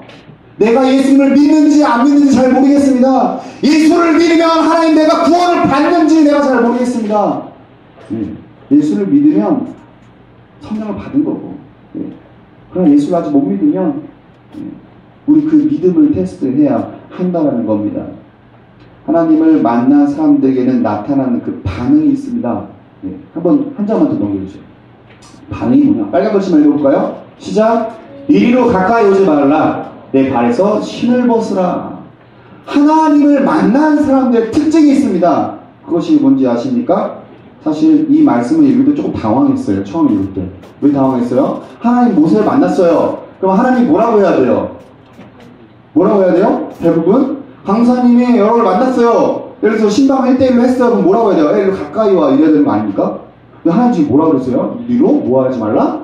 D: 내가 예수를 믿는지 안 믿는지 잘 모르겠습니다. 예수를 믿으면 하나님 내가 구원을 받는지 내가 잘 모르겠습니다. 예수를 믿으면 성령을 받은 거고 그러나 예수를 아직 못 믿으면 우리 그 믿음을 테스트해야 한다는 겁니다. 하나님을 만난 사람들에게는 나타나는 그 반응이 있습니다. 한 장만 더 넘겨주세요. 반응이 뭐냐? 빨간 글씨만 읽어볼까요? 시작! 이리로 가까이 오지 말라. 내 발에서 신을 벗으라. 하나님을 만난 사람들의 특징이 있습니다. 그것이 뭔지 아십니까? 사실 이 말씀을 읽을 때 조금 당황했어요. 처음 읽을 때. 왜 당황했어요? 하나님 모세를 만났어요. 그럼 하나님 뭐라고 해야 돼요? 뭐라고 해야 돼요? 대부분 강사님이 여러분을 만났어요. 예를 들어서 신방 1대1로 했어요. 그럼 뭐라고 해야 돼요? 이리로 가까이 와 이래야 되는 거 아닙니까? 근데 하나님 지금 뭐라고 그랬어요? 이리로 뭐 하지 말라?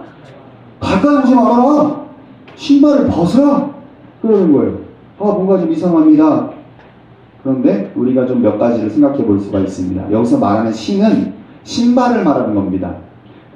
D: 가까이 오지 말아라. 신발을 벗으라. 그러는 거예요. 뭔가 좀 이상합니다. 그런데 우리가 좀 몇 가지를 생각해 볼 수가 있습니다. 여기서 말하는 신은 신발을 말하는 겁니다.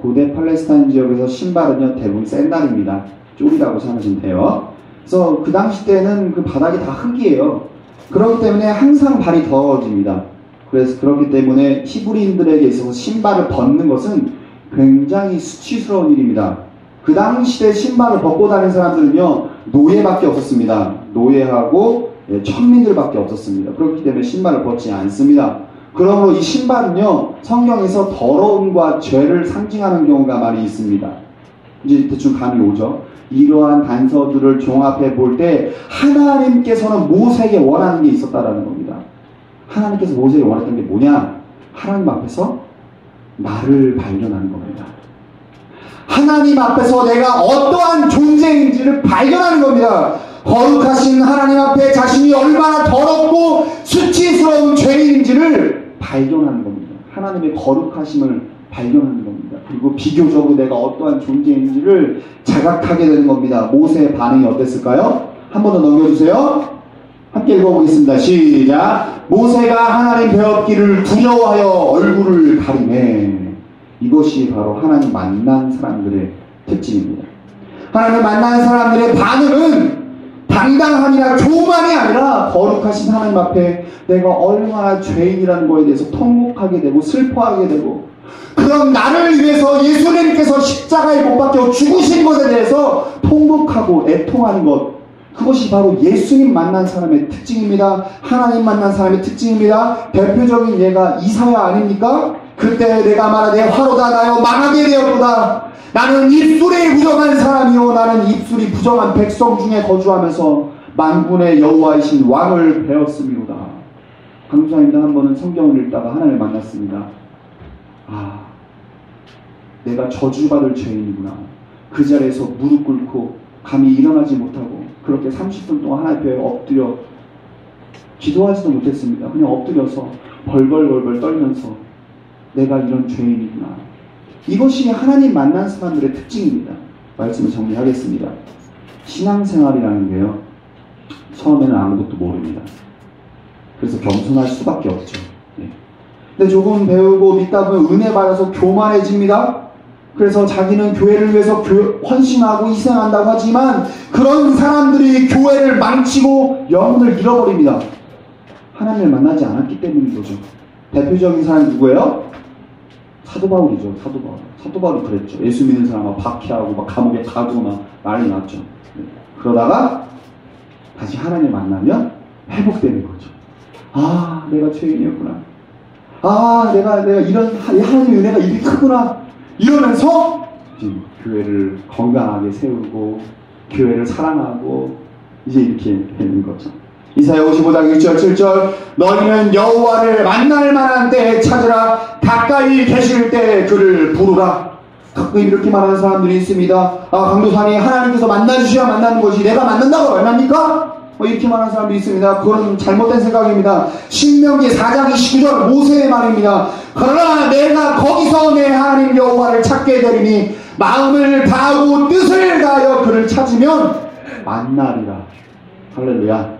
D: 고대 팔레스타인 지역에서 신발은요 대부분 샌들입니다. 쪼리라고 생각하시면 돼요. 그래서 그 당시 때는 그 바닥이 다 흙이에요. 그렇기 때문에 항상 발이 더러워집니다. 그래서 그렇기 때문에 히브리인들에게 있어서 신발을 벗는 것은 굉장히 수치스러운 일입니다. 그 당시에 신발을 벗고 다니는 사람들은요 노예밖에 없었습니다. 노예하고 천민들밖에 없었습니다. 그렇기 때문에 신발을 벗지 않습니다. 그러므로 이 신발은요 성경에서 더러움과 죄를 상징하는 경우가 많이 있습니다. 이제 대충 감이 오죠. 이러한 단서들을 종합해 볼 때 하나님께서는 모세에게 원하는 게 있었다라는 겁니다. 하나님께서 모세에게 원했던 게 뭐냐? 하나님 앞에서 나를 발견하는 겁니다. 하나님 앞에서 내가 어떠한 존재인지를 발견하는 겁니다. 거룩하신 하나님 앞에 자신이 얼마나 더럽고 수치스러운 죄인인지를 발견하는 겁니다. 하나님의 거룩하심을 발견하는 겁니다. 그리고 비교적으로 내가 어떠한 존재인지를 자각하게 되는 겁니다. 모세의 반응이 어땠을까요? 한 번 더 넘겨주세요. 함께 읽어보겠습니다. 시작! 모세가 하나님 배웠기를 두려워하여 얼굴을 가리매. 이것이 바로 하나님 만난 사람들의 특징입니다. 하나님 만난 사람들의 반응은 당당함이나 교만이 아니라 거룩하신 하나님 앞에 내가 얼마나 죄인이라는 것에 대해서 통곡하게 되고 슬퍼하게 되고 그런 나를 위해서 예수님께서 십자가에 못 박혀 죽으신 것에 대해서 통곡하고 애통하는 것, 그것이 바로 예수님 만난 사람의 특징입니다. 하나님 만난 사람의 특징입니다. 대표적인 예가 이사야 아닙니까? 그때 내가 말하되 화로다 나여 망하게 되었도다. 나는 입술이 부정한 사람이요 나는 입술이 부정한 백성 중에 거주하면서 만군의 여호와이신 왕을 배웠음이로다. 강사입니다. 한 번은 성경을 읽다가 하나님을 만났습니다. 내가 저주받을 죄인이구나. 그 자리에서 무릎 꿇고 감히 일어나지 못하고 그렇게 30분 동안 하나님 앞에 엎드려 기도하지도 못했습니다. 그냥 엎드려서 벌벌벌벌 떨면서 내가 이런 죄인이구나. 이것이 하나님 만난 사람들의 특징입니다. 말씀을 정리하겠습니다. 신앙생활이라는 게요 처음에는 아무것도 모릅니다. 그래서 겸손할 수밖에 없죠. 근데 조금 배우고 믿다 보면 은혜 받아서 교만해집니다. 그래서 자기는 교회를 위해서 헌신하고 희생한다고 하지만 그런 사람들이 교회를 망치고 영혼을 잃어버립니다. 하나님을 만나지 않았기 때문인 거죠. 대표적인 사람이 누구예요? 사도 바울이죠. 사도 바울. 사도 바울이 그랬죠. 예수 믿는 사람을 박해하고 막 감옥에 가두고 막 난리 났죠. 그러다가 다시 하나님 만나면 회복되는 거죠. 아, 내가 죄인이었구나. 아, 내가 이런 하나님의 은혜가 이렇게 크구나. 이러면서 교회를 건강하게 세우고 교회를 사랑하고 이제 이렇게 되는 거죠. 이사야 55장 6절 7절 너희는 여호와를 만날 만한 때에 찾으라. 가까이 계실 때 그를 부르라. 가끔 이렇게 말하는 사람들이 있습니다. 아, 강도사님 하나님께서 만나주셔야 만나는 것이 내가 만난다고 얼마입니까? 이렇게 말하는 사람들이 있습니다. 그건 잘못된 생각입니다. 신명기 4장 29절 모세의 말입니다. 그러나 내가 거기서 내 하나님 여호와를 찾게 되리니 마음을 다하고 뜻을 다하여 그를 찾으면 만나리라. 할렐루야.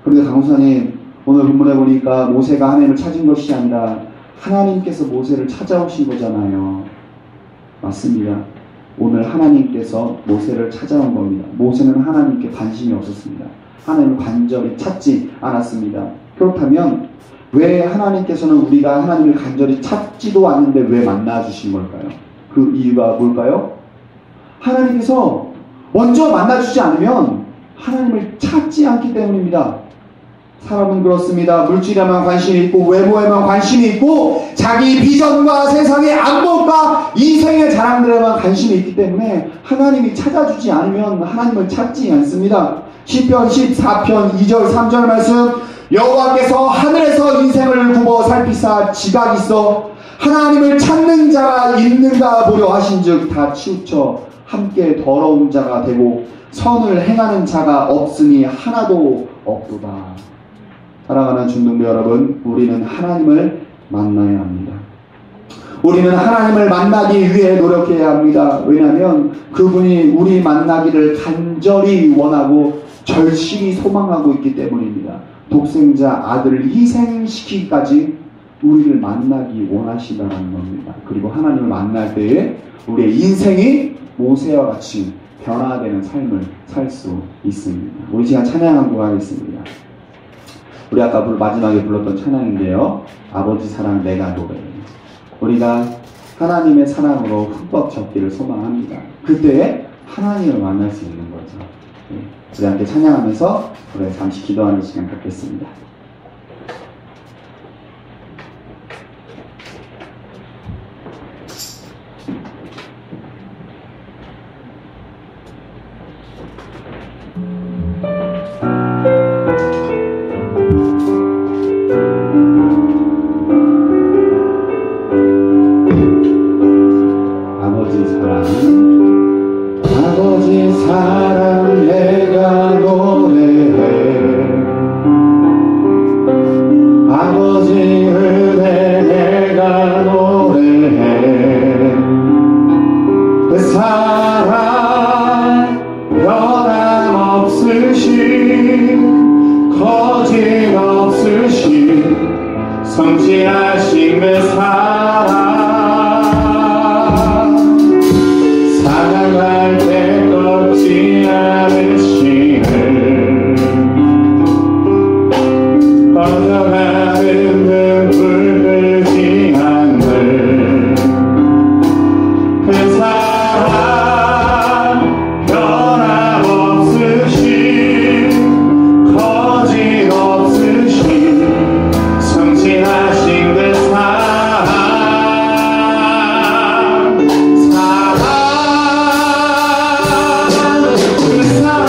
D: 그런데 강도사님 오늘 본문에 보니까 모세가 하나님을 찾은 것이 아니라 하나님께서 모세를 찾아오신 거잖아요. 맞습니다. 오늘 하나님께서 모세를 찾아온 겁니다. 모세는 하나님께 관심이 없었습니다. 하나님을 간절히 찾지 않았습니다. 그렇다면 왜 하나님께서는 우리가 하나님을 간절히 찾지도 않는데 왜 만나주신 걸까요? 그 이유가 뭘까요? 하나님께서 먼저 만나주지 않으면 하나님을 찾지 않기 때문입니다. 사람은 그렇습니다. 물질에만 관심이 있고 외모에만 관심이 있고 자기 비전과 세상의 안목과 인생의 자랑들에만 관심이 있기 때문에 하나님이 찾아주지 않으면 하나님을 찾지 않습니다. 시편 14편 2절 3절 말씀 여호와께서 하늘에서 인생을 굽어 살피사 지각 있어 하나님을 찾는 자가 있는가 보려 하신즉 다 치우쳐 함께 더러운 자가 되고 선을 행하는 자가 없으니 하나도 없도다. 사랑하는 중등부 여러분, 우리는 하나님을 만나야 합니다. 우리는 하나님을 만나기 위해 노력해야 합니다. 왜냐하면 그분이 우리 만나기를 간절히 원하고 절실히 소망하고 있기 때문입니다. 독생자 아들을 희생시키기까지 우리를 만나기 원하시다는 겁니다. 그리고 하나님을 만날 때에 우리의 인생이 모세와 같이 변화되는 삶을 살 수 있습니다. 우리 시간 찬양 한 곡 하겠습니다. 우리 아까 마지막에 불렀던 찬양인데요. 아버지 사랑 내가 노래. 우리가 하나님의 사랑으로 흠뻑 젖기를 소망합니다. 그때 하나님을 만날 수 있는 거죠. 우리 함께 찬양하면서 우리 잠시 기도하는 시간 갖겠습니다.
C: 성실하신 그 사랑 살아갈 때 꺾지 않으시는 꺼져가는 그 불끄지 않는 그 사랑 변함없으신 거짓 없으신 성실하신 그 사랑 그 사랑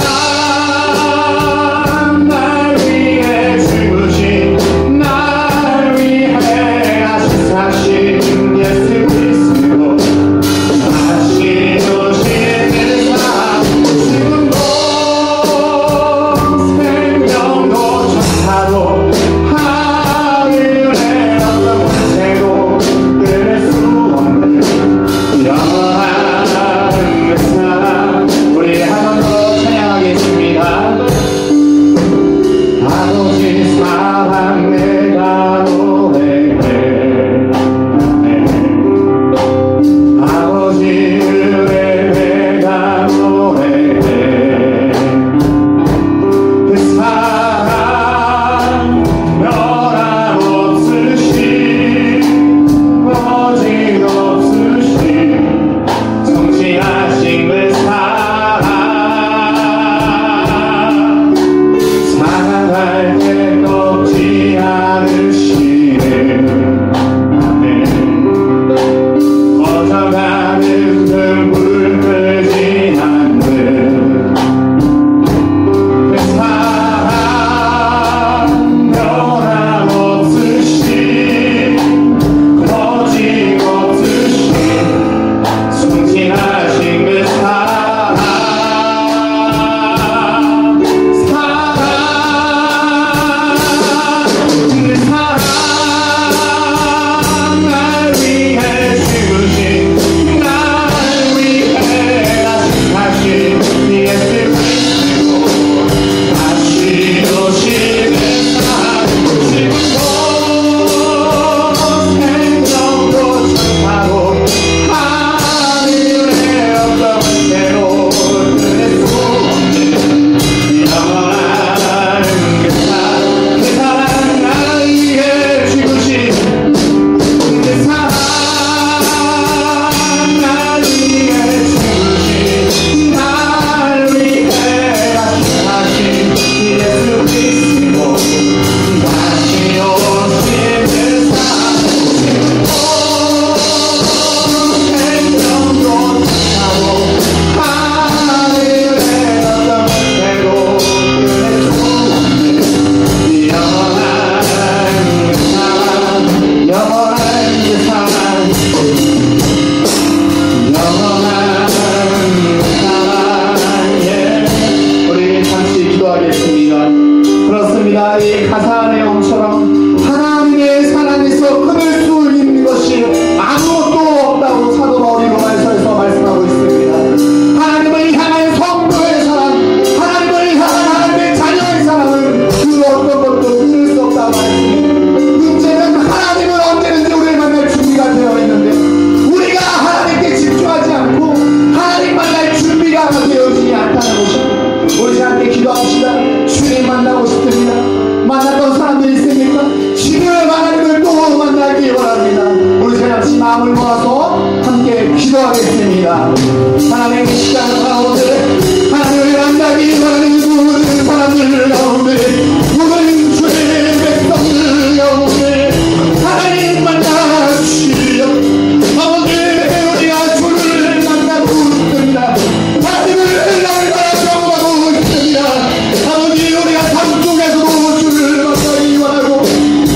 D: 마음을 모아서 함께 기도하겠습니다. 하나님 이 시간 가운데 하나님을 만나기 원하는 모든 사람들 가운데 모든 주의 백성들 가운데 하나님 만나주시려 아버지 우리가 주를 만나고 있습니다. 하나님을 날마다 경험하고 있습니다. 아버지 우리가 삶 속에서도 주를 만나기 원하고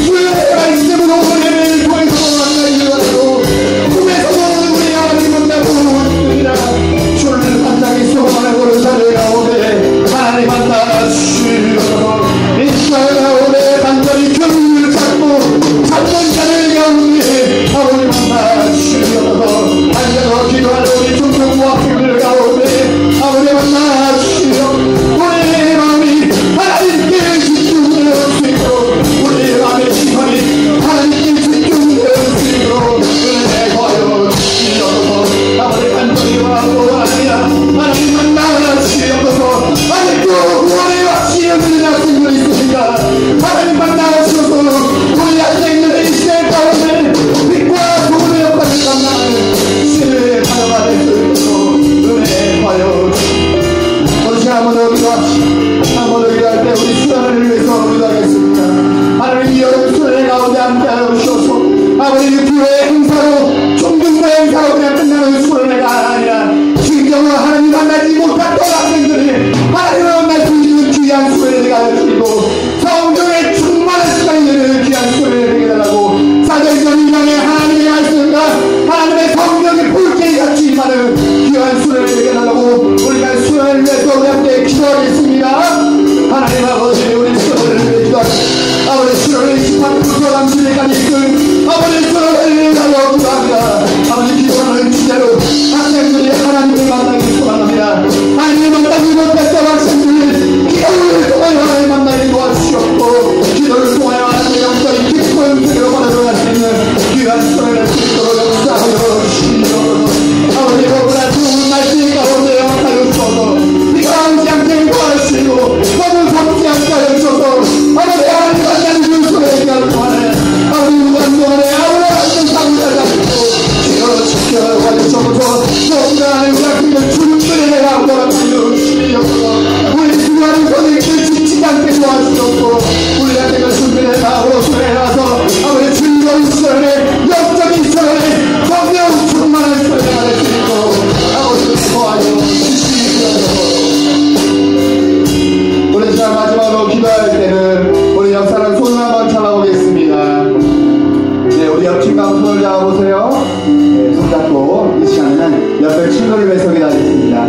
D: 주의 말씀으로 예배를 통해서 만나기 원하고 꿈에서도 우리 하나님 만나고 있습니다. 주를 만나기 소원하고 자를 가운데 하나님 만나주시옵소서. 이 시간 가운데 간절히 주를 찾고 찾는 자를 가운데 아버지 만나주시옵소서. 앉아서 기도하는 우리 중등부 학생들 가운데 아버지 만나주시옵소서. 우리의 마음이 하나님께 집중될 수 있도록 우리의 마음의 시선이 하나님께 집중될 수 있도록 은혜 구하여 주시옵소서. 아버지 간절히 원하고 하나님 만나주시옵소서. 아직도 구원의 확신이 없는 학생들이 있습니다. 하나님 만나주셔서 우리 학생들의 이 시대 가운데 빛과 소금의 역할을 감당하는 신의 자녀가 될 수 있도록 은혜 구하여 주시옵소서. 오늘 시간 한번 더 기도합시다. 한번 더 기도할 때 우리 수련을 위해서 기도하겠습니다. 하나님 이 여름 수련의 가운데 함께하여 주셔서 아버지 교회 행사로 종교의 행사로 그냥 끝나는 수련회가 아니라 진정으로 하나님 만나지 못한 또 학생들이 하나님을 만날 수 있는 귀한 수련회가 하여 주시고 성경에 충만한 시간이 되는 귀한 수련회가 되게 달라고 사절전 이방의 하나님의 말씀과 하나님의 성경의 불길이 같이 임하는 귀한 수련회가 되게 달라고 우리가 수련을 위해서 우리 함께 기도하겠습니다. 하나님 아버지 우리 수련을 위해 기도하겠습니다. 아버지 수련을 18부터 30일까지 있을 아버지 수련을 위해 기도합니다. 아버지 기도하는 주제로 학생들이 하나님을 만나기 소망합니다. 하나님을 만나기 못했던 학생들이 기도를 통하여 하나님을 만나기 도와주시옵고 기도를 통하여 하나님의 영적인 깊은 세계로 받아들여갈 수 있는 귀한 수련을 할 수 있도록 역사하여 주시옵소서. 아버지 너무나 좋은 날씨 가운데 영하여 주셔서 비가 오지 않게 도와주시고 너무 덥지 않게 하여 주셔서 아버지 하나님 만나는 그 수련을 통하여 아버지 무관동안에 아무나 같은 사고를 잡고 기도를 지켜가지고 주셔서 너무나 우리 학생들 주름들의 내가 아무나 같은 주시옵소서. 우리 수고하는 선생님들 지치지 않게 도와주셨고 우리 학생들 준비를 하고 수련에 나서 아버지 즐거운 수련에 영적인 수련에 성령 충만한 수련회가 될 수 있도록 아버지 도와줘 주시옵소서. 우리 시간 마지막으로 기도할 때는 우리 옆 사람 손을 한번 잡아보겠습니다. 네, 우리 옆 친구 한번 손을 잡아보세요. 네, 손잡고 이 시간에는 옆에 친구를 위해서 기도하겠습니다.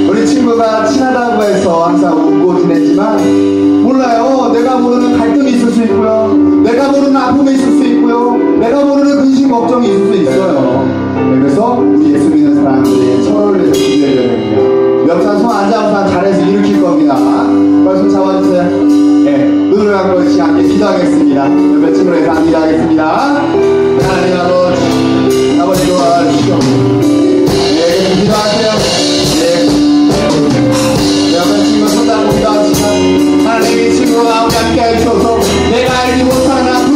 D: 우리 친구가 친하다고 해서 항상 웃고 지냈지만 몰라요. 내가 모르는 갈등이 있을 수 있고요. 내가 모르는 아픔이 있을 수 있고요. 내가 모르는 근심 걱정이 있을 수 있어요. 네, 그래서 우리 예수 믿는 사람들이 서로를 위해서 기도해야 됩니다. 옆 사람 손 안 잡으면 잘해서 일으킬 겁니다. 빨리 손 잡아주세요. 네, 눈을 감고 이 시간 함께 기도하겠습니다. 옆에 친구를 위해서 함께 기도하겠습니다. 하나님 아버지 도와주시오. 네, 기도하세요. 네, 옆에 친구 손 잡고 기도합시다. 하나님 이 친구가 우리 함께 해주셔서 내가 알지 못하는 아픔,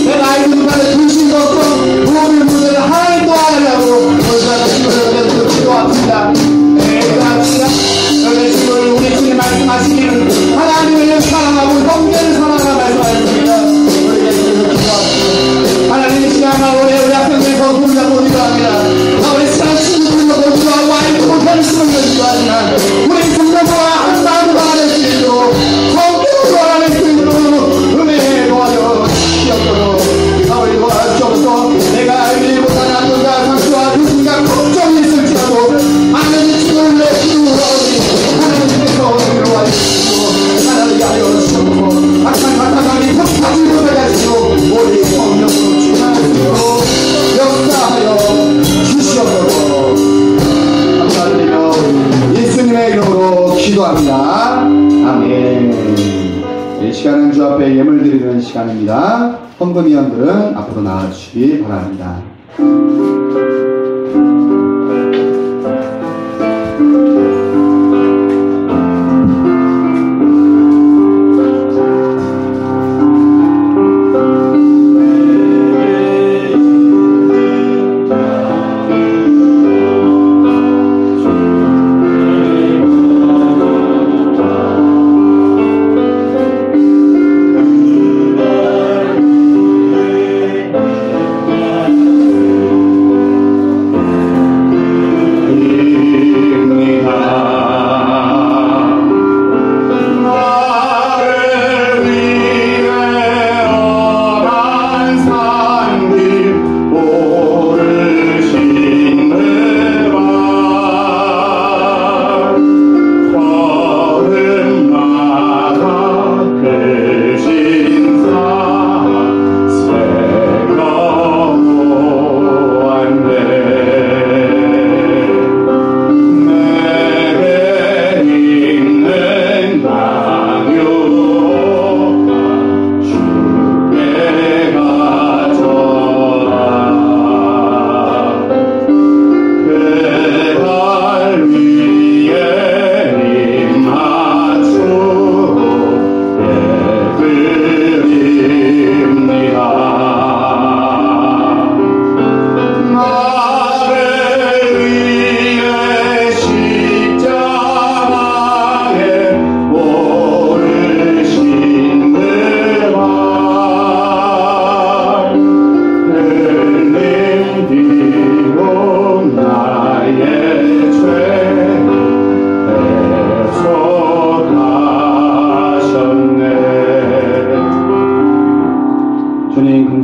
D: 내가 알지 못하는 근심 걱정, 모든 문제를 하나님 도와달라고 우리 친구를 위해서 기도합시다. 네, 기도합시다. 여기 친구를 우리 주님 말씀하시기를 하나님을 사랑하고 형제를 사랑하라 말씀하셨습니다. 우리 예수님을 기도합시다. 하나님 이 시간 가운데 우리 학생들에서 손잡고 기도합니다. 아버지 시간 친구들도 기도하고 알지 못하는 친구들 기도하지만 우리 중간부와 한 마음으로 하나낼 수 있도록 성경으로 하나낼 수 있도록 은혜 도와줘 주시옵소서. 아버지 도와주셔서 내가 알지 못하는 아픔과 상처와 근심과 걱정이 있을지라도 하나님 친구를 내 기도로 하나님께서 우리를 와주시고 하나님께 하여 주시옵소서. 악한 사탄이 섭하지 못하게 하시고 우리 성령으로 충만할 수 있도록 역사하여 주시옵소서. 감사드리며 예수님의 이름으로 기도합니다. 아멘. 이 시간은 주 앞에 예물 드리는 시간입니다. 헌금위원들은 앞으로 나와주시기 바랍니다.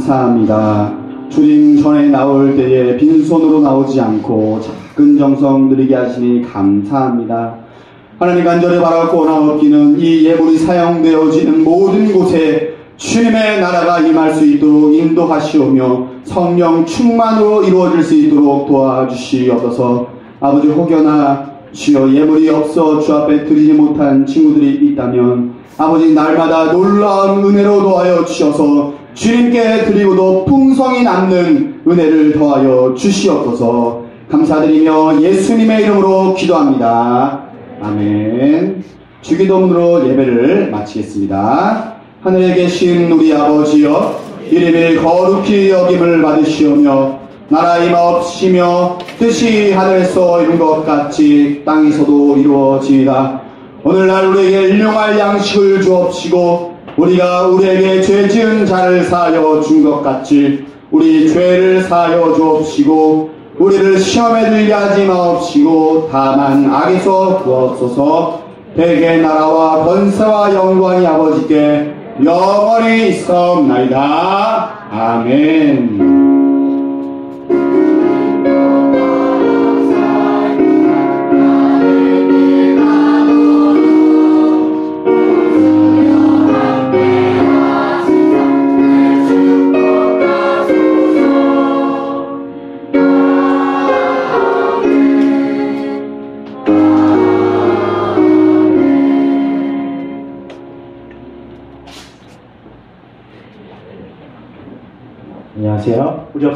D: 감사합니다. 주님 전에 나올 때에 빈손으로 나오지 않고 작은 정성 드리게 하시니 감사합니다. 하나님 간절히 바라고 나옵기는 이 예물이 사용되어지는 모든 곳에 주님의 나라가 임할 수 있도록 인도하시오며 성령 충만으로 이루어질 수 있도록 도와주시옵소서. 아버지 혹여나 주여 예물이 없어 주 앞에 드리지 못한 친구들이 있다면 아버지 날마다 놀라운 은혜로 도하여 주셔서 주님께 드리고도 풍성히 남는 은혜를 더하여 주시옵소서. 감사드리며 예수님의 이름으로 기도합니다. 아멘. 주기도문으로 예배를 마치겠습니다. 하늘에 계신 우리 아버지여, 이름이 거룩히 여김을 받으시오며 나라 임하옵시며 뜻이 하늘에서 이룬 것 같이 땅에서도 이루어지이다. 오늘날 우리에게 일용할 양식을 주옵시고 우리가 우리에게 죄 지은 자를 사하여 준 것 같이 우리 죄를 사하여 주옵시고 우리를 시험에 들게 하지 마옵시고 다만 악에서 구하옵소서. 대개 나라와 권세와 영광이 아버지께 영원히 있사옵나이다. 아멘.
E: 안녕하세요. 우리 옆